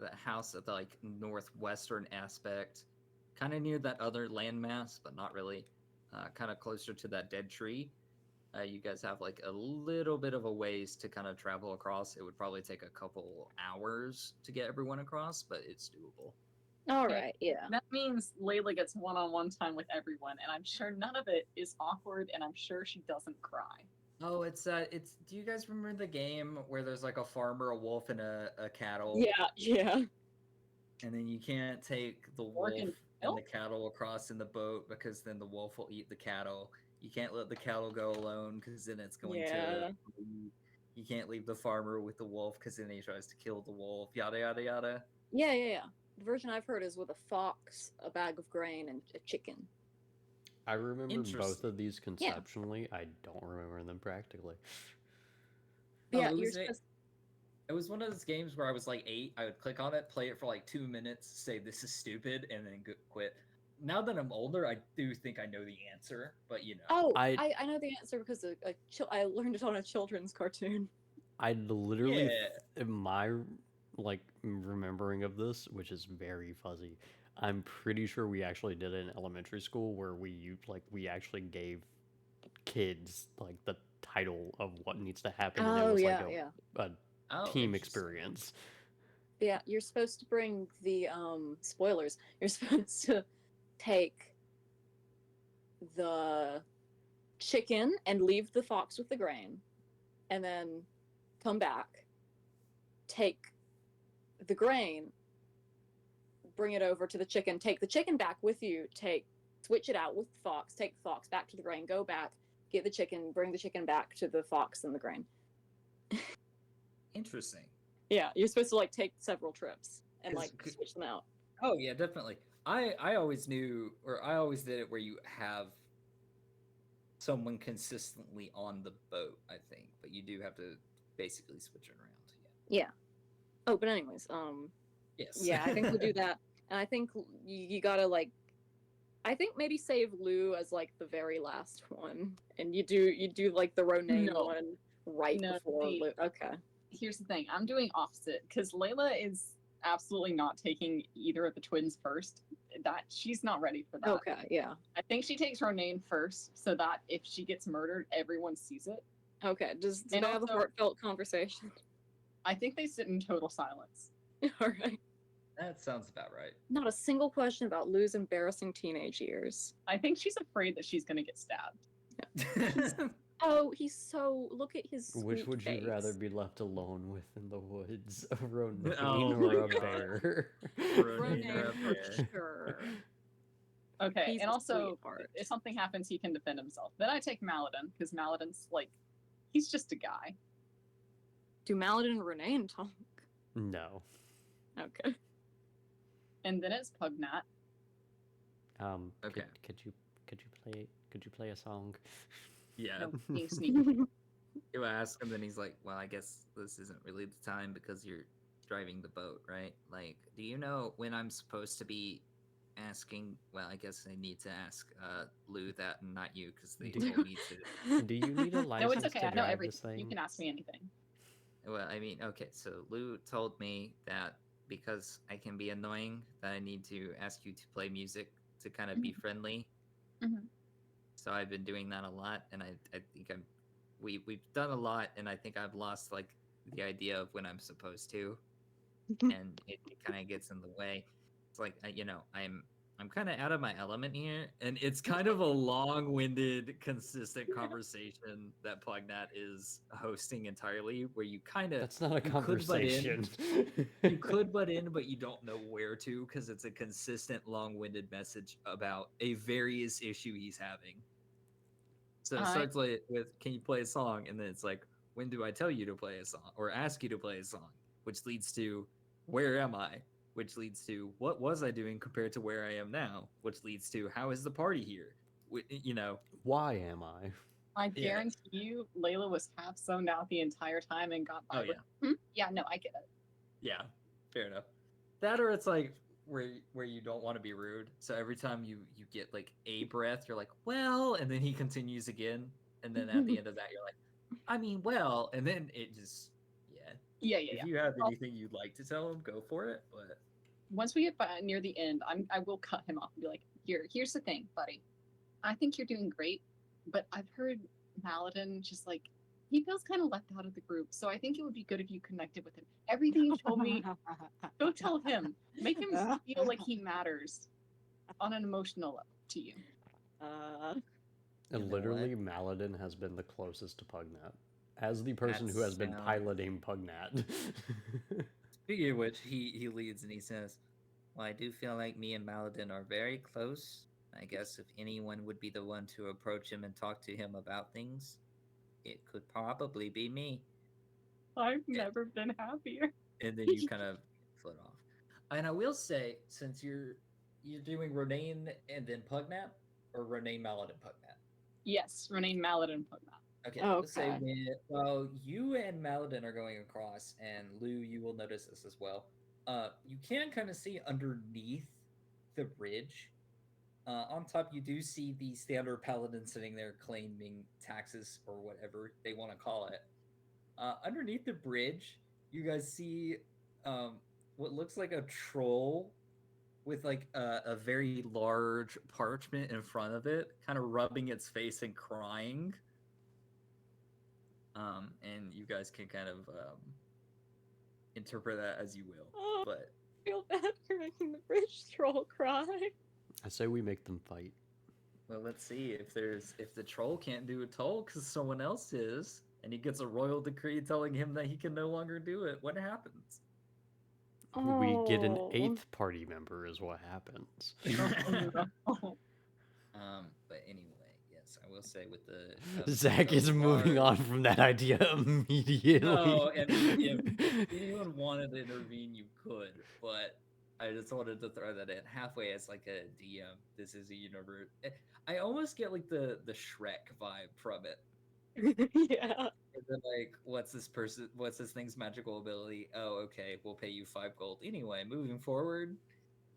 B: that house at the like northwestern aspect, kind of near that other landmass, but not really. Kind of closer to that dead tree. You guys have like a little bit of a ways to kind of travel across. It would probably take a couple hours to get everyone across, but it's doable.
C: All
D: Okay.
C: right, yeah.
D: That means Layla gets one-on-one time with everyone, and I'm sure none of it is awkward, and I'm sure she doesn't cry.
B: Oh, it's do you guys remember the game where there's like a farmer, a wolf, and a cattle?
C: Yeah, yeah.
B: And then you can't take the wolf
D: Pork
B: and
D: and
B: the
D: milk?
B: cattle across in the boat because then the wolf will eat the cattle. You can't let the cattle go alone because then it's going
C: Yeah.
B: to. You can't leave the farmer with the wolf because then he tries to kill the wolf. Yada yada yada.
C: Yeah. The version I've heard is with a fox, a bag of grain, and a chicken.
A: I remember both
B: Interesting.
A: of these conceptually. I don't remember them practically.
B: Oh,
C: Yeah,
B: it
C: you're
B: was a-
C: supposed
B: It was one of those games where I was like 8. I would click on it, play it for like 2 minutes, say this is stupid, and then quit. Now that I'm older, I do think I know the answer, but you know.
C: Oh,
A: I-
C: I know the answer because I learned it on a children's cartoon.
A: I literally,
B: Yeah.
A: in my like remembering of this, which is very fuzzy, I'm pretty sure we actually did it in elementary school where we actually gave kids like the title of what needs to happen, and it
C: Oh
A: was
C: yeah,
A: like
C: yeah.
A: a
B: Oh,
A: team
B: interesting.
A: experience.
C: Yeah, you're supposed to bring the spoilers. You're supposed to take the chicken and leave the fox with the grain, and then come back, take the grain, bring it over to the chicken, take the chicken back with you, switch it out with the fox, take the fox back to the grain, go back, get the chicken, bring the chicken back to the fox and the grain.
B: Interesting.
C: Yeah, you're supposed to like take several trips and
B: 'Cause
C: like
B: g-
C: switch them out.
B: Oh yeah, definitely. I always knew, or I always did it where you have
E: someone consistently on the boat, I think, but you do have to basically switch it around.
C: Yeah. Oh, but anyways,
E: Yes.
C: yeah, I think we'll do that. And I think you gotta like, I think maybe save Lou as like the very last one, and you do like the Ronaine
D: No.
C: one right
D: No,
C: before
D: see,
C: Lou. Okay.
D: Here's the thing. I'm doing opposite because Layla is absolutely not taking either of the twins first. That she's not ready for that.
C: Okay. Yeah.
D: I think she takes Ronaine first so that if she gets murdered, everyone sees it.
C: Okay. Do
D: And
C: they have a
D: also-
C: heartfelt conversation?
D: I think they sit in total silence.
C: All right.
E: That sounds about right.
C: Not a single question about Lou's embarrassing teenage years.
D: I think she's afraid that she's going to get stabbed.
C: Oh, he's so. Look at his.
A: Which
C: sweet
A: would you
C: face.
A: rather be left alone with in the woods, a Ronaine
E: Oh
A: or
E: my
A: a
E: God.
A: bear?
E: Ronaine or a
C: Ronaine for
E: bear.
C: sure.
D: Okay,
C: He's
D: and
C: a
D: also,
C: sweetheart.
D: if something happens, he can defend himself. Then I take Maladin because Maladin's like, he's just a guy.
C: Do Maladin and Ronaine talk?
A: No.
C: Okay.
D: And then it's Pugnat.
E: Okay.
A: Could you play a song?
E: Yeah.
D: No, being sneaky.
E: You ask him, then he's like, "Well, I guess this isn't really the time because you're driving the boat, right? Like, do you know when I'm supposed to be asking? Well, I guess I need to ask Lou that and not you because they
A: Do-
E: told me to."
A: Do you need a
D: No,
A: license
D: it's okay.
A: to
D: I know
A: drive
D: everything.
A: this thing?
D: You can ask me anything.
E: Well, I mean, okay, so Lou told me that because I can be annoying, that I need to ask you to play music to kind of be friendly.
D: Mhm.
E: So I've been doing that a lot, and I think we've done a lot, and I think I've lost like the idea of when I'm supposed to, and it kind of gets in the way. It's like I'm kind of out of my element here, and it's kind of a long-winded, consistent conversation that Pugnat is hosting entirely, where you kind of
A: That's not a
E: you could butt in.
A: conversation.
E: you could butt in, but you don't know where to because it's a consistent, long-winded message about a various issue he's having. So it
D: I-
E: starts like with, "Can you play a song?" And then it's like, "When do I tell you to play a song or ask you to play a song?" Which leads to, "Where am I?" Which leads to, "What was I doing compared to where I am now?" Which leads to, "How is the party here?"
A: Why am I?
D: I
E: Yeah.
D: guarantee you, Layla was half zoned out the entire time and got by
E: Oh,
D: with, yeah, no, I get it.
E: Yeah, fair enough. That or it's like where you don't want to be rude. So every time you get like a breath, you're like, "Well," and then he continues again, and then at the end of that, you're like, "I mean, well," and then it just
D: Yeah.
E: If you have anything you'd like to tell him, go for it. But
D: Once we get near the end, I will cut him off and be like, here's the thing, buddy. I think you're doing great, but I've heard Maladin just like, he feels kind of left out of the group. So I think it would be good if you connected with him. Everything you told me, go tell him. Make him feel like he matters on an emotional level to you.
E: You know
A: Literally, Maladin has been the closest to Pugnat. As the person who has been
E: sounds-
A: piloting Pugnat.
E: speaking of which, he leads and he says, "Well, I do feel like me and Maladin are very close. I guess if anyone would be the one to approach him and talk to him about things, it could probably be me."
D: I've never been happier.
E: And then you kind of float off. And I will say, since you're doing Ronaine and then Pugnat, or Ronaine, Maladin, Pugnat.
D: Yes, Ronaine Maladin Pugnat.
E: Okay,
C: Oh,
E: let's say
C: okay.
E: while you and Maladin are going across, and Lou, you will notice this as well. You can kind of see underneath the bridge. On top, you do see the standard paladin sitting there claiming taxes or whatever they want to call it. Underneath the bridge, you guys see what looks like a troll with like a very large parchment in front of it, kind of rubbing its face and crying. And you guys can kind of interpret that as you will.
C: Oh,
E: But
C: I feel bad for making the bridge troll cry.
A: I say we make them fight.
E: well, let's see if the troll can't do a toll because someone else is, and he gets a royal decree telling him that he can no longer do it. What happens?
A: We get an
C: Oh.
A: 8th party member, is what happens.
E: But anyway, yes, I will say with the
A: Zach is moving on from that idea immediately.
E: No, I mean, if anyone wanted to intervene, you could, but
B: I just wanted to throw that in halfway as like a DM. This is a universe. I almost get like the Shrek vibe from it.
C: Yeah.
B: And then like, what's this thing's magical ability? Oh, okay, we'll pay you 5 gold anyway. Moving forward,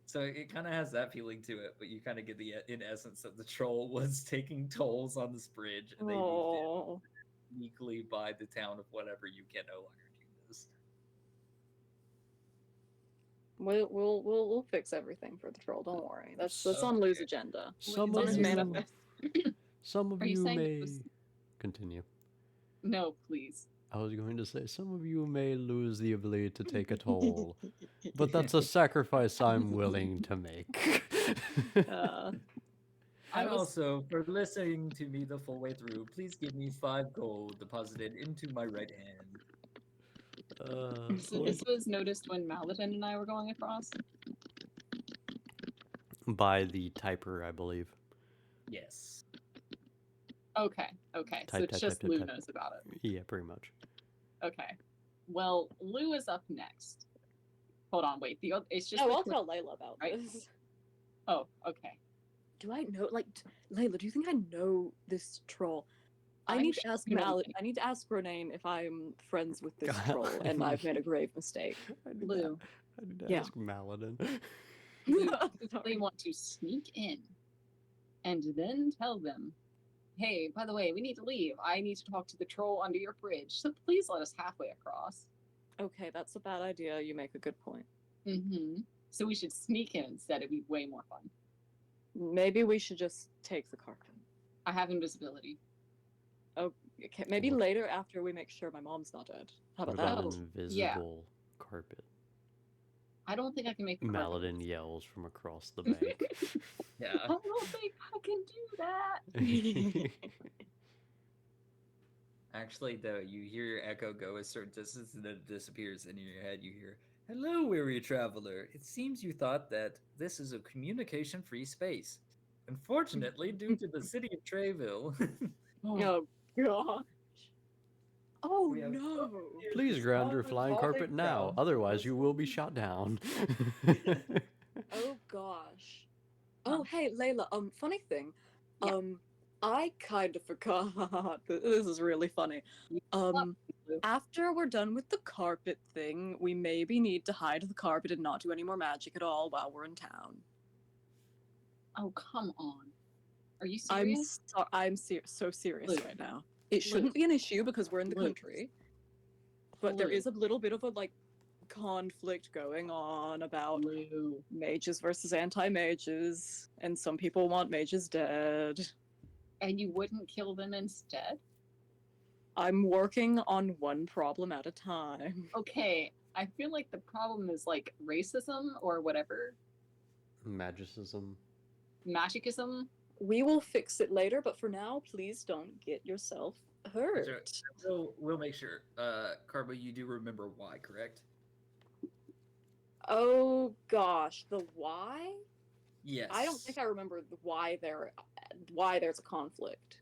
B: so it kind of has that feeling to it. But you kind of get the in essence that the troll was taking tolls on this bridge, and they moved in
C: Oh.
B: weekly by the town of whatever you can no longer do this.
C: We'll fix everything for the troll. Don't worry. That's
B: Oh,
C: on Lou's
B: okay.
C: agenda.
A: Some
C: It's on
A: of
C: his
A: you,
C: manifest.
A: some of
D: Are you
A: you
D: saying it
A: may
D: was-
A: continue.
D: No, please.
A: I was going to say some of you may lose the ability to take a toll, but that's a sacrifice I'm willing to make.
C: Uh,
D: I
B: And
D: was
B: also, for listening to me the full way through, please give me 5 gold deposited into my right hand.
D: so this was noticed when Maladin and I were going across.
A: by the typer, I believe.
B: Yes.
D: Okay, okay. So
A: Type,
D: it's
A: type,
D: just
A: type,
D: Lou
A: type.
D: knows about it.
A: Yeah, pretty much.
D: Okay. Well, Lou is up next. Hold on, wait. It's just.
C: oh,
D: the
C: I'll
D: quick-
C: tell Layla about
D: right?
C: this.
D: Oh, okay.
C: Do I know? Like, Layla, do you think I know this troll? I
D: I'm
C: need
D: sure
C: to ask
D: you know
C: Mal.
D: many.
C: I need to ask Renane if I'm friends with this
A: God,
C: troll, and
A: I
C: I've made a grave mistake.
A: I need
D: Lou.
A: to, I need to
C: Yeah.
A: ask Maladin.
D: Lou,
C: Sorry.
D: they want to sneak in and then tell them, hey, by the way, we need to leave. I need to talk to the troll under your bridge, so please let us halfway across.
C: Okay, that's a bad idea. You make a good point.
D: Mm-hmm. So we should sneak in instead. It'd be way more fun.
C: Maybe we should just take the carpet.
D: I have invisibility.
C: Okay, maybe
A: What-
C: later after we make sure my mom's not dead. How
A: What
C: about
A: about
C: that?
A: an
D: Oh,
A: invisible carpet?
D: I don't think I can make the carpet.
A: Maladin yells from across the bank.
B: Yeah.
D: I don't think I can do that.
B: Actually, though, you hear your echo go a certain distance and then it disappears, and in your head you hear, "Hello, weary traveler. It seems you thought that this is a communication-free space. Unfortunately, due to the city of Treyville,
C: Oh gosh. Oh
B: we have
C: no.
A: Please ground your flying carpet now, otherwise you will be shot down.
C: Oh gosh. Oh hey Layla, funny thing.
D: Yeah.
C: I kind of forgot. This is really funny.
D: Lou.
C: After we're done with the carpet thing, we maybe need to hide the carpet and not do any more magic at all while we're in town.
D: Oh, come on. Are you
C: I'm
D: serious?
C: so serious
D: Lou.
C: right now. It shouldn't be an issue because we're in the
D: Lou.
C: country. But there
D: Lou.
C: is a little bit of a like conflict going on about
D: Lou.
C: mages versus anti-mages, and some people want mages dead.
D: And you wouldn't kill them instead?
C: I'm working on one problem at a time.
D: Okay, I feel like the problem is like racism or whatever.
A: Magicism.
D: Magicism.
C: We will fix it later, but for now, please don't get yourself hurt.
B: we'll make sure. Carbo, you do remember why, correct?
C: Oh gosh, the why?
B: Yes.
C: I don't think I remember the why there's a conflict.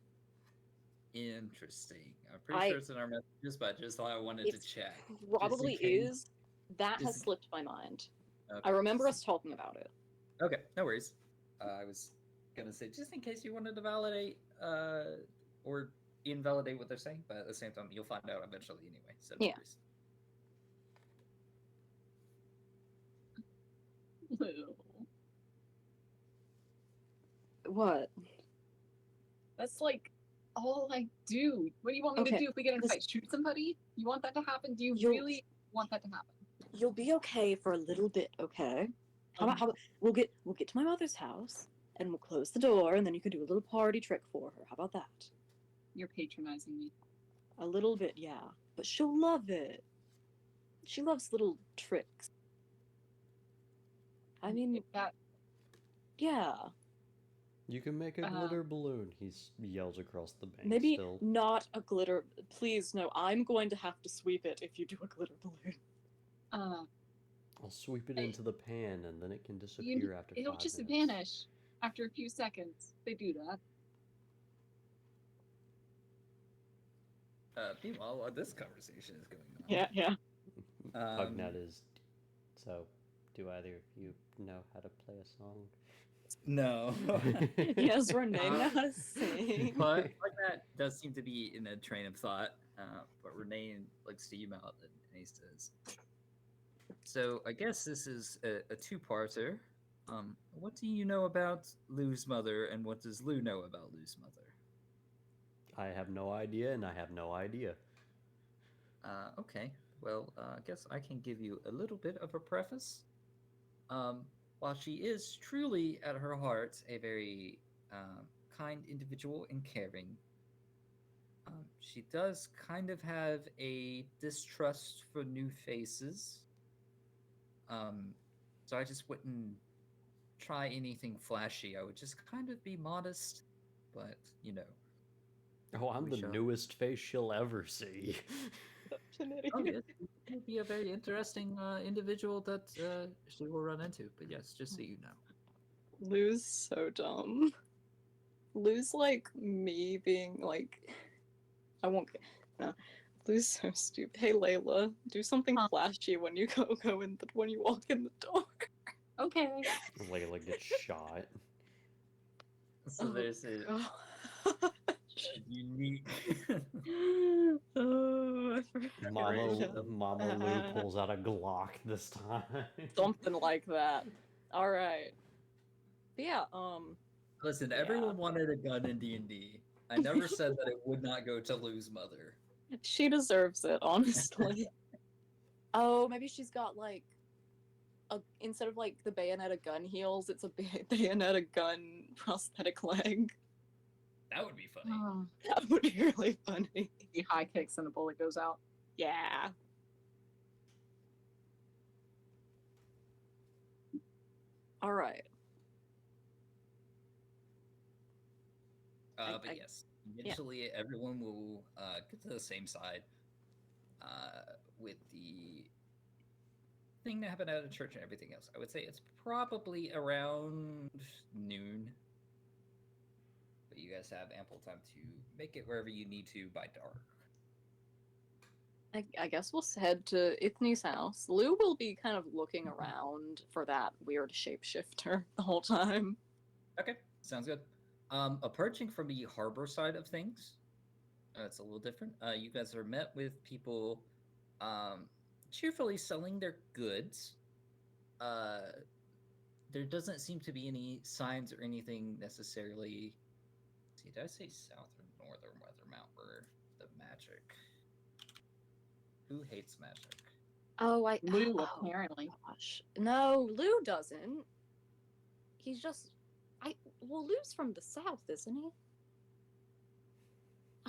B: Interesting. I'm pretty sure it's in our messages, but just I wanted to
C: It's
B: check.
C: Probably
B: case.
C: is. That has
B: Just-
C: slipped my mind.
B: Okay.
C: I remember us talking about it.
B: Okay, no worries. I was gonna say just in case you wanted to validate or invalidate what they're saying, but at the same time you'll find out eventually anyway. So no
C: Yeah.
B: worries.
D: Lou.
C: What?
D: That's like all I do. What do you want me to
C: Okay,
D: do if we get in a
C: this-
D: fight? Shoot somebody? You want that to happen? Do you
C: You'll-
D: really want that to happen?
C: You'll be okay for a little bit, okay? How about we'll get to my mother's house and we'll close the door and then you can do a little party trick for her. How about that?
D: You're patronizing me.
C: A little bit, yeah. But she'll love it. She loves little tricks. I mean,
D: If that
C: yeah.
A: You can make a glitter balloon. Yells across the bank.
C: Maybe
A: Still.
C: not a glitter. Please, no. I'm going to have to sweep it if you do a glitter balloon.
A: I'll sweep it into the pan and then it can
D: you,
A: disappear after
D: it'll
A: 5
D: just
A: minutes.
D: vanish after a few seconds. They do that.
B: Meanwhile, while this conversation is going on,
C: Yeah.
A: Pugnut is so Do either of you know how to play a song?
B: No.
C: Yes, Renee
B: Uh,
C: knows how to sing.
B: but that does seem to be in a train of thought. But Renee looks to you out and he says, "So I guess this is a two-parter. What do you know about Lou's mother, and what does Lou know about Lou's mother?"
A: I have no idea, and I have no idea.
B: Okay. Well, I guess I can give you a little bit of a preface. While she is truly, at her heart, a very kind individual and caring, she does kind of have a distrust for new faces. Um, so I just wouldn't try anything flashy. I would just kind of be modest, but you know.
A: Oh, I'm
E: We
A: the
E: shall.
A: newest face she'll ever see.
B: Oh yes, it would be a very interesting individual that she will run into. But yes, just so you know.
C: Lou's so dumb. Lou's like me being like, I won't. No, Lou's so stupid. Hey Layla, do something
D: Huh.
C: flashy when you when you walk in the door.
D: Okay.
A: Layla gets shot.
B: So there's a
C: God.
B: unique.
C: Oh, I forgot.
A: Mama Lou pulls out a Glock this time.
C: Something like that. All right. But yeah.
B: Listen,
C: Yeah.
B: everyone wanted a gun in D&D. I never said that it would not go to Lou's mother.
C: She deserves it, honestly. Oh, maybe she's got like instead of like the Bayonetta gun heels, it's a Bayonetta gun prosthetic leg.
B: That would be funny.
C: That would be really funny.
D: He high kicks and a bullet goes out.
C: Yeah. All right.
B: But yes, eventually everyone will get to the same side with the thing that happened at a church and everything else. I would say it's probably around noon. But you guys have ample time to make it wherever you need to by dark.
C: I guess we'll head to Ithne's house. Lou will be kind of looking around for that weird shapeshifter the whole time.
B: Okay, sounds good. Approaching from the harbor side of things, it's a little different. You guys are met with people cheerfully selling their goods. There doesn't seem to be any signs or anything necessarily. See, did I say south or northern weather mount where the magic? Who hates magic?
C: Oh,
D: Lou,
C: oh,
D: apparently.
C: gosh. No, Lou doesn't. He's just well, Lou's from the south, isn't he?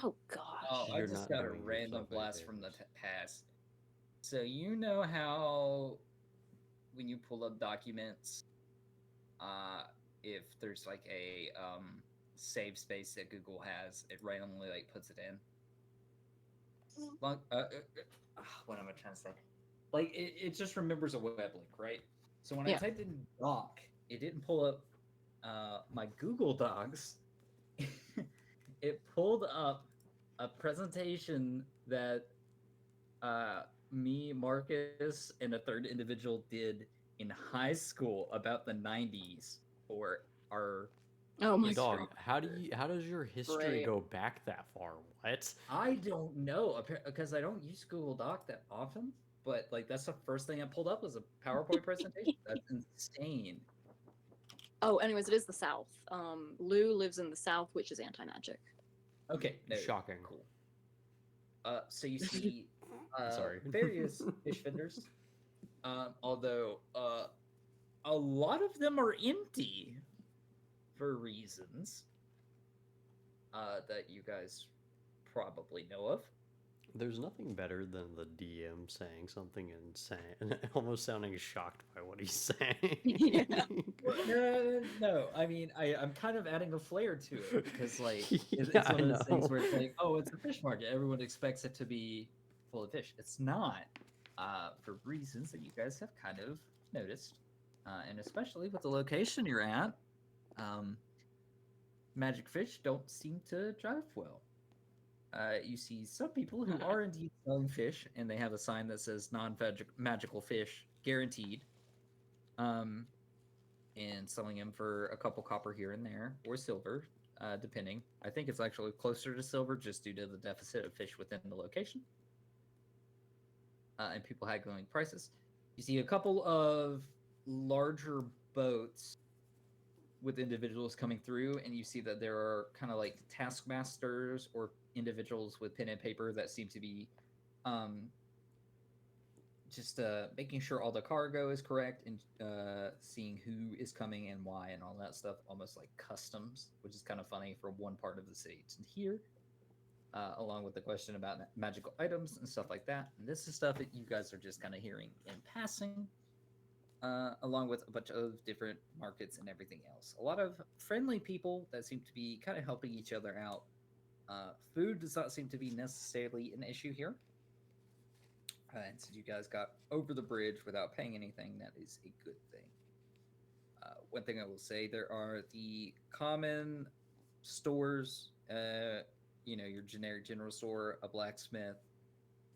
C: Oh gosh.
B: Oh, I
A: You're
B: just
A: not
B: got a
A: doing
B: random
A: yourself any
B: blast from the
A: favors.
B: past. So you know how when you pull up documents, if there's like a save space that Google has, it randomly like puts it in. What am I trying to say? Like it just remembers a web link, right? So when I
C: Yeah.
B: typed in doc, it didn't pull up my Google Docs. It pulled up a presentation that me, Marcus, and a third individual did in high school about the 90s for our
C: Oh my
B: history.
A: Dog, how does your history
C: Great.
A: go back that far? What?
B: I don't know because I don't use Google Doc that often, but like that's the first thing I pulled up was a PowerPoint presentation. That's insane.
C: Oh, anyways, it is the south. Lou lives in the south, which is anti-magic.
B: Okay, no,
A: Shocking.
B: cool. So you see
A: Sorry.
B: various fish vendors, although a lot of them are empty for reasons that you guys probably know of.
A: There's nothing better than the DM saying something insane, almost sounding shocked by what he's saying.
C: Yeah.
B: No. I mean, I'm kind of adding a flair to it because, like, it's
A: Yeah,
B: one
A: I
B: of those things
A: know.
B: where it's like, oh, it's a fish market. Everyone expects it to be full of fish. It's not, for reasons that you guys have kind of noticed, and especially with the location you're at. Magic fish don't seem to drive well. You see some people who are indeed selling fish, and they have a sign that says non-magical fish guaranteed. And selling them for a couple copper here and there, or silver, depending. I think it's actually closer to silver just due to the deficit of fish within the location. And people haggling prices. You see a couple of larger boats with individuals coming through, and you see that there are kind of like taskmasters or individuals with pen and paper that seem to be just making sure all the cargo is correct and seeing who is coming and why and all that stuff, almost like customs, which is kind of funny from one part of the city to here, along with the question about magical items and stuff like that. And this is stuff that you guys are just kind of hearing in passing, along with a bunch of different markets and everything else. A lot of friendly people that seem to be kind of helping each other out. Food does not seem to be necessarily an issue here. And since you guys got over the bridge without paying anything, that is a good thing. One thing I will say, there are the common stores, your generic general store, a blacksmith,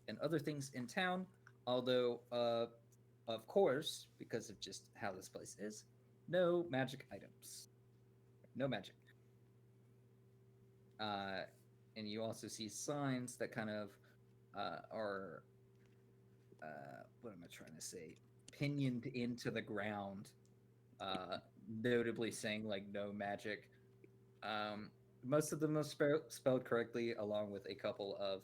B: and other things in town. Although, of course, because of just how this place is, no magic items. No magic. And you also see signs that kind of are... what am I trying to say? Pinioned into the ground, notably saying like no magic. Most of them are spelled correctly, along with a couple of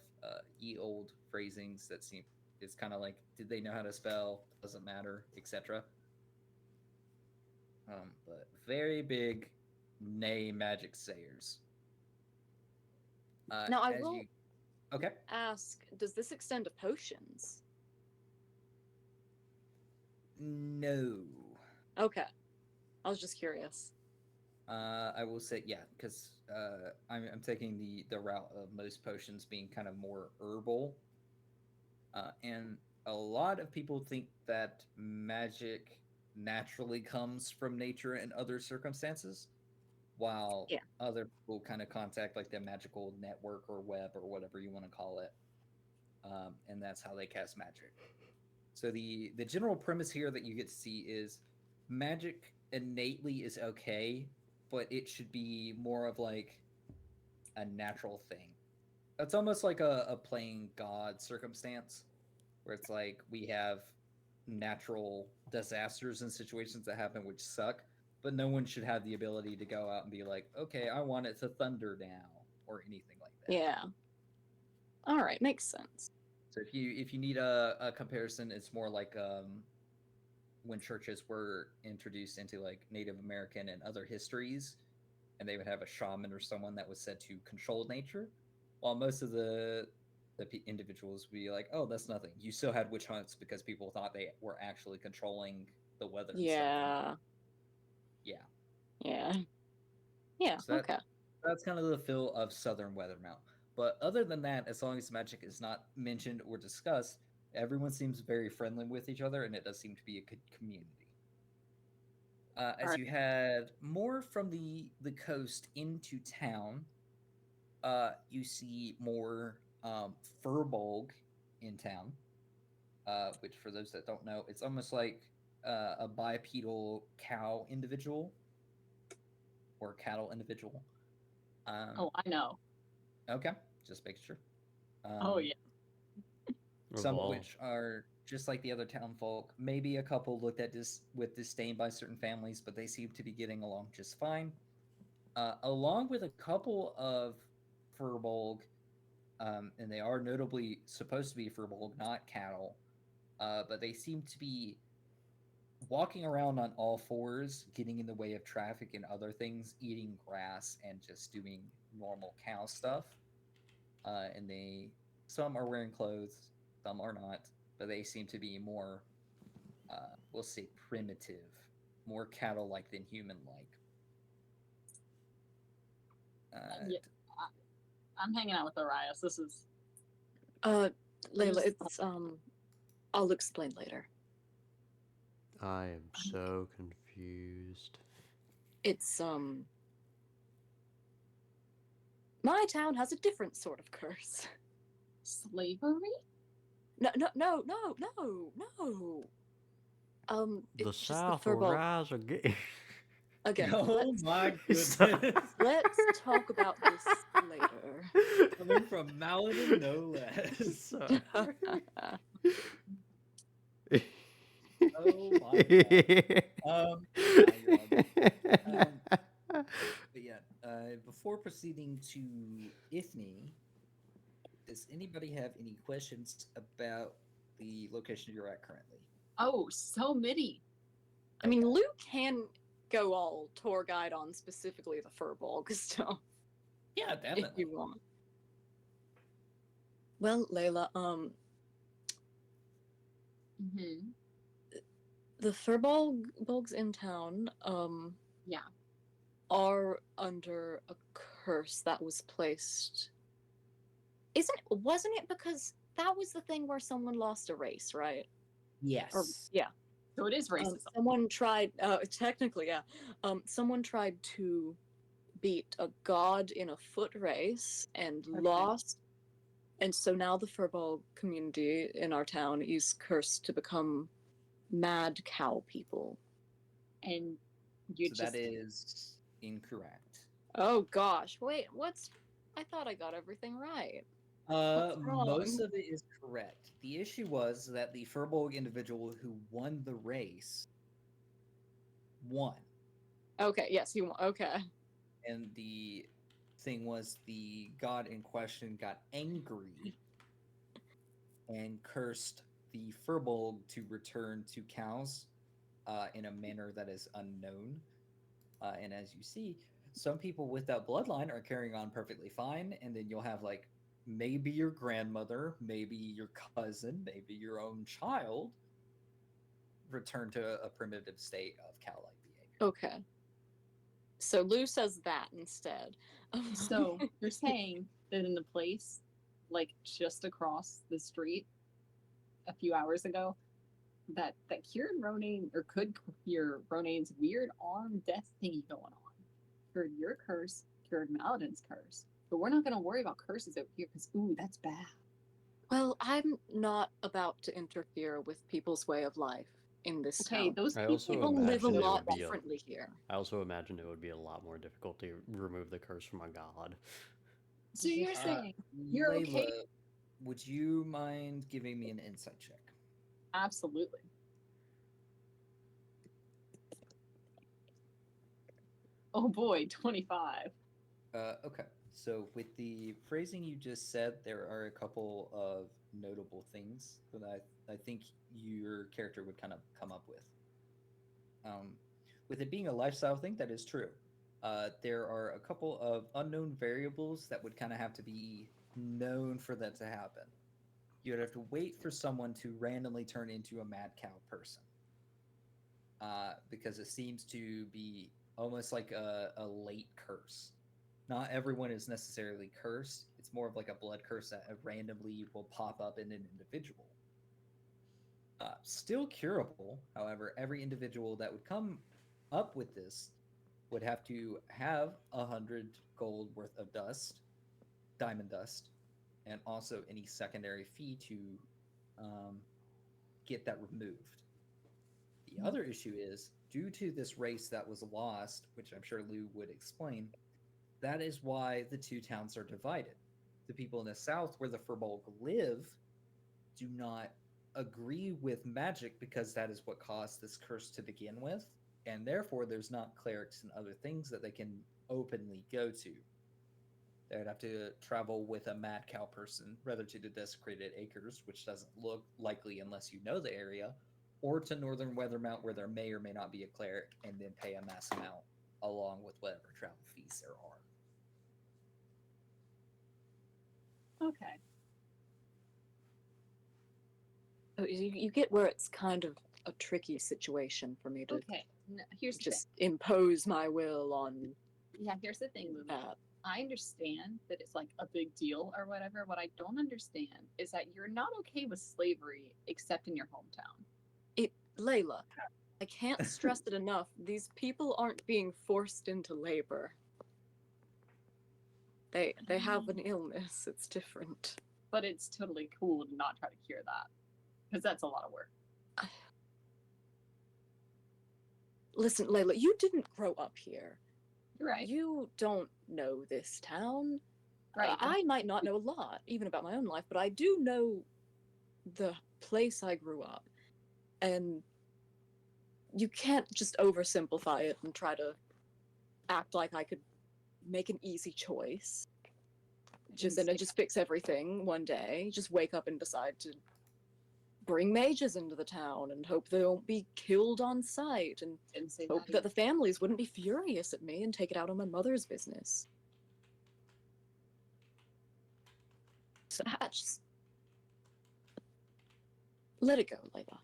B: ye old phrasings that seem it's kind of like, did they know how to spell? Doesn't matter, etc. But very big nay magic sayers.
C: Now I will
B: Okay.
C: ask, does this extend to potions?
B: No.
C: Okay. I was just curious.
B: I will say, yeah, because I'm taking the route of most potions being kind of more herbal. And a lot of people think that magic naturally comes from nature and other circumstances, while other people kind of contact like the magical network or web or whatever you want to call it. And that's how they cast magic. So the general premise here that you get to see is magic innately is okay, but it should be more of like a natural thing. It's almost like a playing God circumstance, where it's like we have natural disasters and situations that happen which suck, but no one should have the ability to go out and be like, okay, I want it to thunder now, or anything like that.
C: Yeah. All right, makes sense.
B: So if you need a comparison, it's more like when churches were introduced into like Native American and other histories, and they would have a shaman or someone that was said to control nature, while most of the individuals would be like, oh, that's nothing. You still had witch hunts because people thought they were actually controlling the weather.
C: Yeah. Yeah.
B: So
C: Okay.
B: that's kind of the feel of Southern Weathermount. But other than that, as long as magic is not mentioned or discussed, everyone seems very friendly with each other, and it does seem to be a good community. As you head more from the coast into town, you see more Furbolg in town, which for those that don't know, it's almost like a bipedal cow individual or cattle individual.
D: Oh, I know.
B: Okay, just making sure.
D: Oh yeah.
B: Some of which are just like the other town folk. Maybe a couple looked at this with disdain by certain families, but they seem to be getting along just fine. Along with a couple of Furbolg, and they are notably supposed to be Furbolg, not cattle, but they seem to be walking around on all fours, getting in the way of traffic and other things, eating grass and just doing normal cow stuff. And some are wearing clothes, some are not, but they seem to be more, we'll say, primitive, more cattle-like than human-like.
D: Yeah, I'm hanging out with Arias. This is.
C: Layla, it's I'll explain later.
A: I am so confused.
C: It's my town has a different sort of curse.
D: Slavery?
C: No.
A: The
C: it's just the
A: South will
C: furball
A: rise again.
C: again.
B: Oh my
A: Stop.
B: goodness.
C: Let's talk about this later.
B: Coming from Maladin, no less.
A: Sorry.
B: Oh my god. Nah, you're all good. But yeah, before proceeding to Ifni, does anybody have any questions about the location you're at currently?
D: Oh, so many.
C: I mean,
B: Okay.
C: Luke can go all tour guide on specifically the Furbolg stuff
B: Yeah,
C: if
B: definitely.
C: you want. Well, Layla,
D: Mm-hmm.
C: the Furbolgs in town,
D: Yeah.
C: are under a curse that was placed. Wasn't it because that was the thing where someone lost a race, right?
B: Yes.
C: Or yeah,
D: So it is racism.
C: someone tried. Technically, yeah. Someone tried to beat a god in a foot race and lost, and so now the Furbolg community in our town is cursed to become mad cow people.
D: And you
B: So
D: just
B: that is incorrect.
C: Oh gosh, wait, I thought I got everything right. What's wrong?
B: Most of it is correct. The issue was that the Furbolg individual who won the race won.
C: Okay, yes, okay.
B: And the thing was the god in question got angry and cursed the Furbolg to return to cows in a manner that is unknown. And as you see, some people with that bloodline are carrying on perfectly fine, and then you'll have like maybe your grandmother, maybe your cousin, maybe your own child return to a primitive state of cow-like behavior.
C: Okay. So Lou says that instead.
D: so you're saying that in the place, like just across the street, a few hours ago, that cured Ronan or could cure Ronan's weird arm death thingy going on, cured your curse, cured Maladin's curse. But we're not going to worry about curses over here because ooh, that's bad.
C: Well, I'm not about to interfere with people's way of life in this
D: Okay,
C: town.
D: those
A: I also
C: People live a
A: imagine it
C: lot
A: would be
C: differently here.
A: I also imagine it would be a lot more difficult to remove the curse from a god.
D: So you're
B: Uh,
D: saying you're
B: Layla,
D: okay?
B: would you mind giving me an insight check?
D: Absolutely. Oh boy, 25.
B: Okay. So with the phrasing you just said, there are a couple of notable things that I think your character would kind of come up with. With it being a lifestyle thing, that is true. There are a couple of unknown variables that would kind of have to be known for that to happen. You would have to wait for someone to randomly turn into a mad cow person. Because it seems to be almost like a late curse. Not everyone is necessarily cursed. It's more of like a blood curse that randomly will pop up in an individual. Still curable, however, every individual that would come up with this would have to have 100 gold worth of dust, diamond dust, and also any secondary fee to get that removed. The other issue is, due to this race that was lost, which I'm sure Lou would explain, that is why the two towns are divided. The people in the south, where the Furbolg live, do not agree with magic because that is what caused this curse to begin with, and therefore there's not clerics and other things that they can openly go to. They would have to travel with a mad cow person, rather to the Desecrated Acres, which doesn't look likely unless you know the area, or to Northern Weathermount, where there may or may not be a cleric, and then pay a mass amount along with whatever travel fees there are.
D: Okay.
C: So you get where it's kind of a tricky situation for me to
D: Okay. No, here's
C: just impose my will on
D: the thing. Yeah, here's the thing, Lulu.
C: that.
D: I understand that it's like a big deal or whatever. What I don't understand is that you're not okay with slavery except in your hometown.
C: Layla, I can't stress it enough. These people aren't being forced into labor. They have an illness. It's different.
D: But it's totally cool to not try to cure that because that's a lot of work.
C: Listen, Layla, you didn't grow up here.
D: You're right.
C: You don't know this town.
D: Right.
C: I might not know a lot, even about my own life, but I do know the place I grew up. And you can't just oversimplify it and try to act like I could make an easy choice. Just fix everything one day. Just wake up and decide to bring mages into the town and hope they won't be killed on sight and
D: Didn't say
C: hope that the families wouldn't be furious at me and take it out on my mother's business. So just let it go, Layla.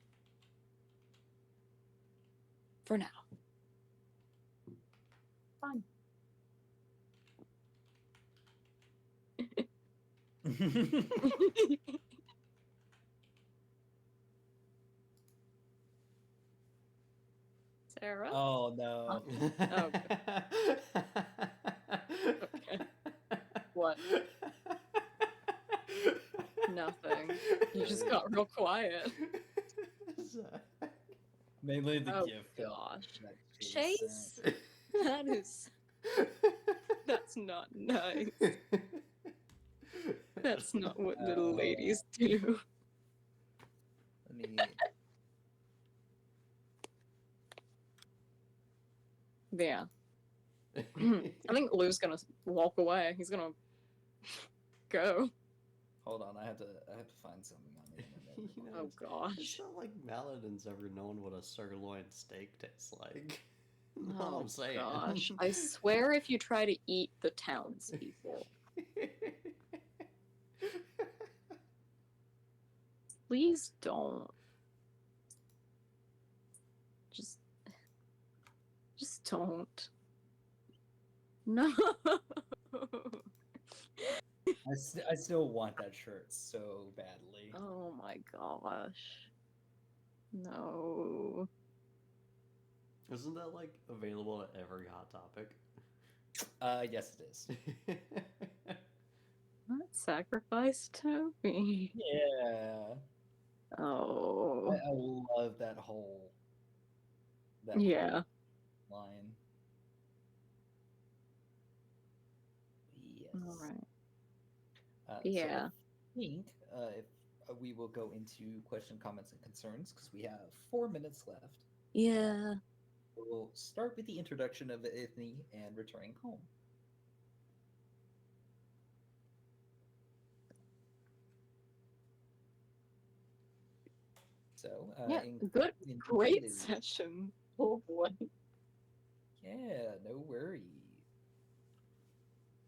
C: For now.
D: Fine.
C: Sarah?
B: Oh no.
C: Oh, okay. What? Nothing. You just got real quiet.
B: Mainly the
C: Oh,
B: gift.
C: gosh.
B: that
C: Chase? That is. That's not nice. That's not what little ladies do.
B: Let me.
C: Yeah. I think Lou's gonna walk away. He's gonna go.
B: Hold on, I have to find something on the internet.
A: You know,
C: Oh
A: It's
C: gosh.
A: not like Maladin's ever known what a sirloin steak tastes like. That's all
C: Oh
A: I'm saying.
C: gosh. I swear if you try to eat the townspeople. Please don't. Just don't. No.
B: I still want that shirt so badly.
C: Oh my gosh. No.
A: Isn't that like available at every Hot Topic?
B: Yes, it is.
C: Not sacrifice Toby.
B: Yeah.
C: Oh.
B: I love that whole.
C: Yeah.
B: Line. Yes.
C: All right.
B: So
C: Yeah.
B: I think if we will go into question, comments, and concerns because we have 4 minutes left.
C: Yeah.
B: We'll start with the introduction of Ithne and returning home. So,
C: Yeah.
B: in
C: Great
B: conclusion-
C: session.
D: Oh boy.
B: Yeah, no worries.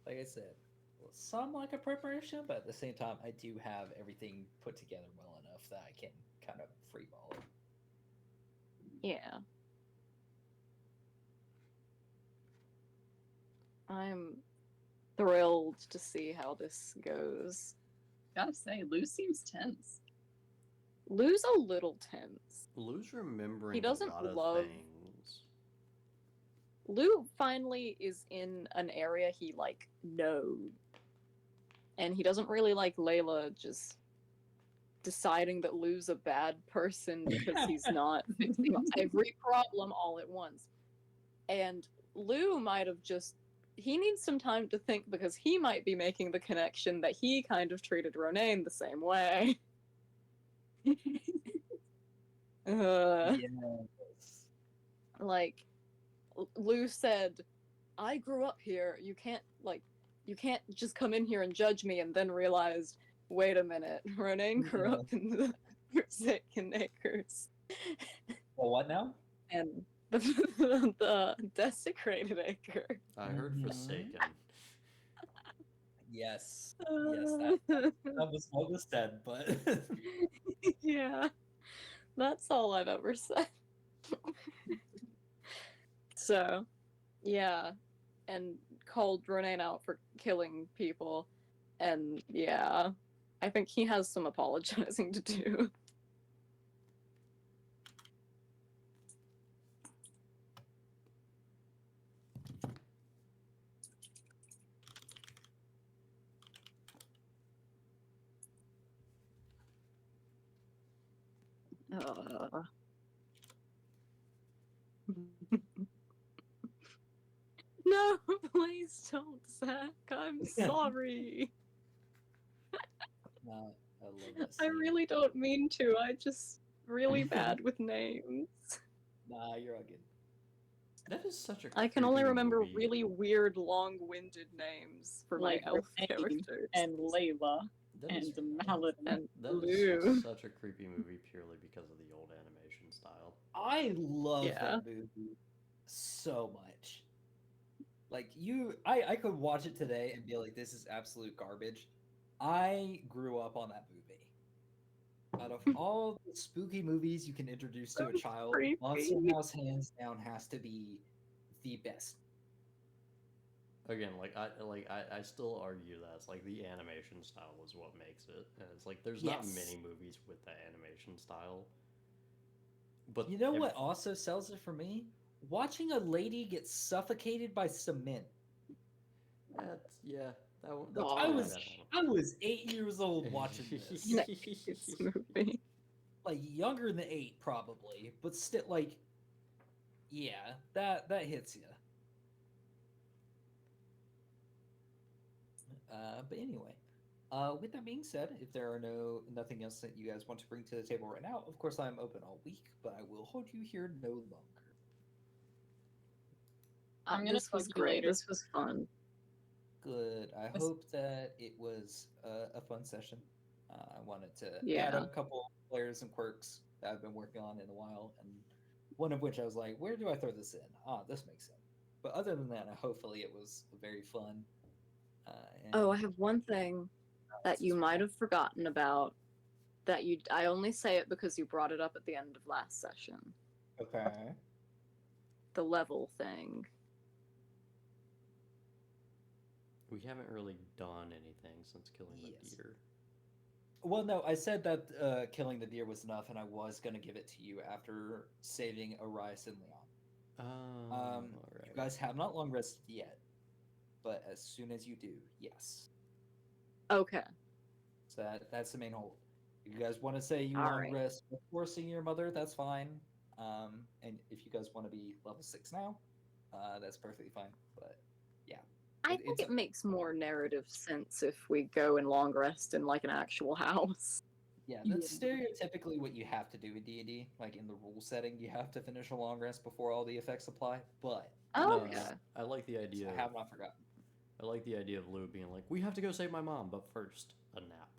B: Like I said, well, some like a preparation, but at the same time, I do have everything put together well enough that I can kind of freeball it.
C: Yeah. I'm thrilled to see how this goes.
D: Gotta say, Lou seems tense.
C: Lou's a little tense.
A: Lou's remembering
C: He doesn't
A: a lot of
C: love-
A: things.
C: Lou finally is in an area he like knows. And he doesn't really like Layla just deciding that Lou's a bad person because he's not fixing every problem all at once. And Lou might have just he needs some time to think because he might be making the connection that he kind of treated Ronaine the same way.
B: Yes.
C: Like Lou said, I grew up here. You can't just come in here and judge me and then realized, wait a minute, Ronaine grew up in the Forsaken Acres.
B: Well, what now?
C: And the Desecrated Acre.
A: I heard
B: Mhm.
A: Forsaken.
B: Yes. Yes, that was what was said, but
C: Yeah. That's all I've ever said. So, yeah. And called Ronaine out for killing people. And yeah, I think he has some apologizing to do. No, please don't, Zach. I'm sorry.
F: No, I love that
C: I
F: scene.
C: really don't mean to. I just really bad with names.
F: Nah, you're all good.
A: That is such a
C: I can only
A: creepy
C: remember
A: movie.
C: really weird, long-winded names for
D: Like
C: my elf
D: Renee
C: characters.
D: and Layla
A: That
D: and
A: is,
D: Maladin.
C: And
A: that
C: Blue.
A: is such a creepy movie purely because of the old animation style.
F: I love
C: Yeah.
F: that movie so much. Like I could watch it today and be like, this is absolute garbage. I grew up on that movie. Out of all the spooky movies you can introduce to a
C: So
F: child,
C: creepy.
F: Monster House hands down has to be the best.
A: Again, I still argue that it's like the animation style is what makes it. And it's like there's not
F: Yes.
A: many movies with that animation style. But
F: You know what also sells it for me? Watching a lady get suffocated by cement.
A: Yeah, that's
C: Oh,
F: I
A: pretty
F: was
A: bad.
F: I was 8 years old watching this.
C: This movie.
F: Like younger than 8 probably, but still like yeah, that hits you. But anyway, with that being said, if there are nothing else that you guys want to bring to the table right now, of course I'm open all week, but I will hold you here no longer.
D: I'm gonna
C: This was
D: bug you
C: great.
D: later.
C: This was fun.
F: Good. I
D: This-
F: hope that it was a fun session. I wanted to add
C: Yeah.
F: a couple players and quirks that I've been working on in a while, and one of which I was like, where do I throw this in? Ah, this makes sense. But other than that, hopefully it was very fun.
C: Oh, I have one thing that you might have forgotten about. I only say it because you brought it up at the end of last session.
F: Okay.
C: The level thing.
A: We haven't really done anything since killing the
F: Yes.
A: deer.
F: Well, no, I said that killing the deer was enough, and I was going to give it to you after saving Arias and Leon.
A: Oh,
F: You
A: alright.
F: guys have not long rested yet, but as soon as you do, yes.
C: Okay.
F: So that's the main hold. If you guys want to say you
C: All
F: long
C: right.
F: rest before seeing your mother, that's fine. And if you guys want to be level 6 now, that's perfectly fine. But yeah,
C: I think
F: it's
C: it makes more narrative sense if we go and long rest in like an actual house.
F: yeah, that's stereotypically what you have to do in D&D. Like in the rule setting, you have to finish a long rest before all the effects apply. But
A: No,
C: Okay.
A: I like the idea.
F: I have not forgotten.
A: I like the idea of Lou being like, "We have to go save my mom, but first, a nap."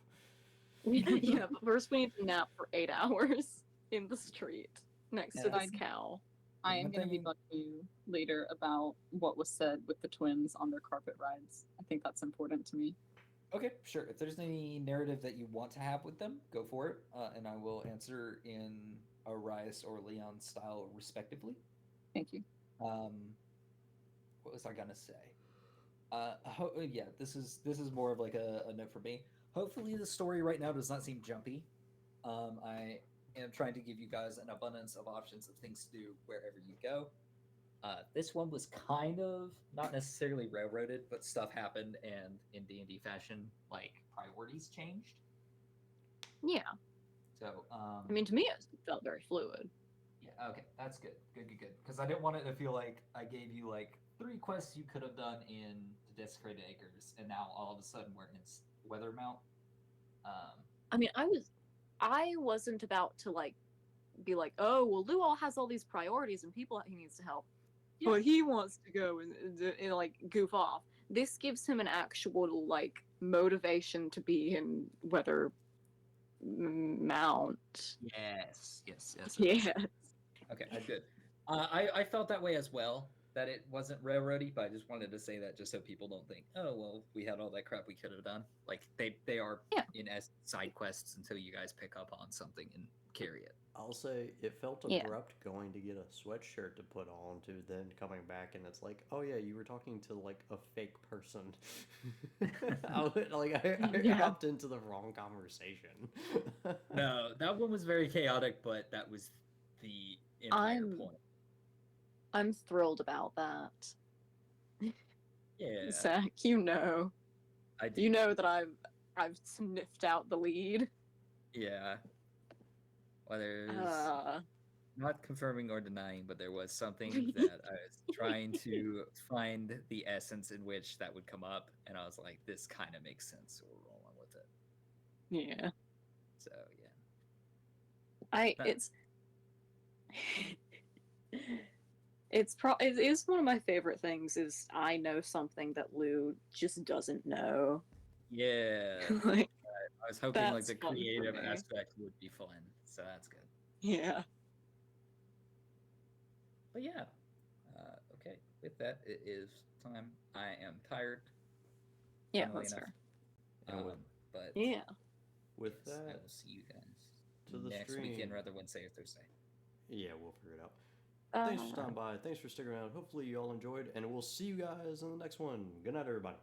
C: Yeah, but first we need to nap for 8 hours in the street next to
F: Yeah.
C: this cow.
D: I am
F: One
D: going to be
F: thing-
D: bugging you later about what was said with the twins on their carpet rides. I think that's important to me.
F: Okay, sure. If there's any narrative that you want to have with them, go for it, and I will answer in Arias or Leon style, respectively.
D: Thank you.
F: What was I gonna say? Yeah, this is more of like a note for me. Hopefully, the story right now does not seem jumpy. I am trying to give you guys an abundance of options of things to do wherever you go. This one was kind of not necessarily railroaded, but stuff happened, and in D&D fashion, like priorities changed.
C: Yeah.
F: So,
C: I mean, to me, it felt very fluid.
F: yeah, okay, that's good. Good. Because I didn't want it to feel like I gave you like 3 quests you could have done in the Desecrated Acres, and now all of a sudden we're in Weathermount.
C: I mean, I wasn't about to like be like, oh, well, Lou all has all these priorities and people he needs to help,
F: Yeah.
C: but he wants to go and like goof off. This gives him an actual like motivation to be in Weather Mount.
F: Yes.
C: Yeah.
B: Okay, good. I felt that way as well, that it wasn't railroady, but I just wanted to say that just so people don't think, oh well, we had all that crap we could have done. Like they are
C: Yeah.
B: in essence side quests until you guys pick up on something and carry it.
A: I'll say it felt
C: Yeah.
A: abrupt going to get a sweatshirt to put on to then coming back and it's like, oh yeah, you were talking to like a fake person. I
C: Yeah.
A: hopped into the wrong conversation.
B: No, that one was very chaotic, but that was the entire
C: I'm-
B: point.
C: I'm thrilled about that.
B: Yeah,
C: Zach, you know
B: I
C: that I've sniffed out the lead.
B: Yeah. Well, there's not confirming or denying, but there was something that I was trying to find the essence in which that would come up, and I was like, this kind of makes sense, so we're rolling with it.
C: Yeah.
B: So yeah. That-
C: It is one of my favorite things is I know something that Lou just doesn't know.
B: Yeah.
C: Like,
B: I was hoping like
C: That's
B: the
C: fun for
B: creative
C: me.
B: aspect would be fun, so that's good.
C: yeah.
B: But yeah, okay. With that, it is time. I am tired.
C: Yeah,
B: funnily
C: that's
B: enough.
A: fair. And with-
B: But
C: Yeah.
A: With
B: yes, I
A: that,
B: will see you guys
A: to the
B: next
A: stream.
B: weekend, rather Wednesday or Thursday.
A: yeah, we'll figure it out. Thanks for
C: Uh,
A: stopping by. Thanks for sticking around. Hopefully you all enjoyed, and we'll see you guys in the next one. Good night, everybody.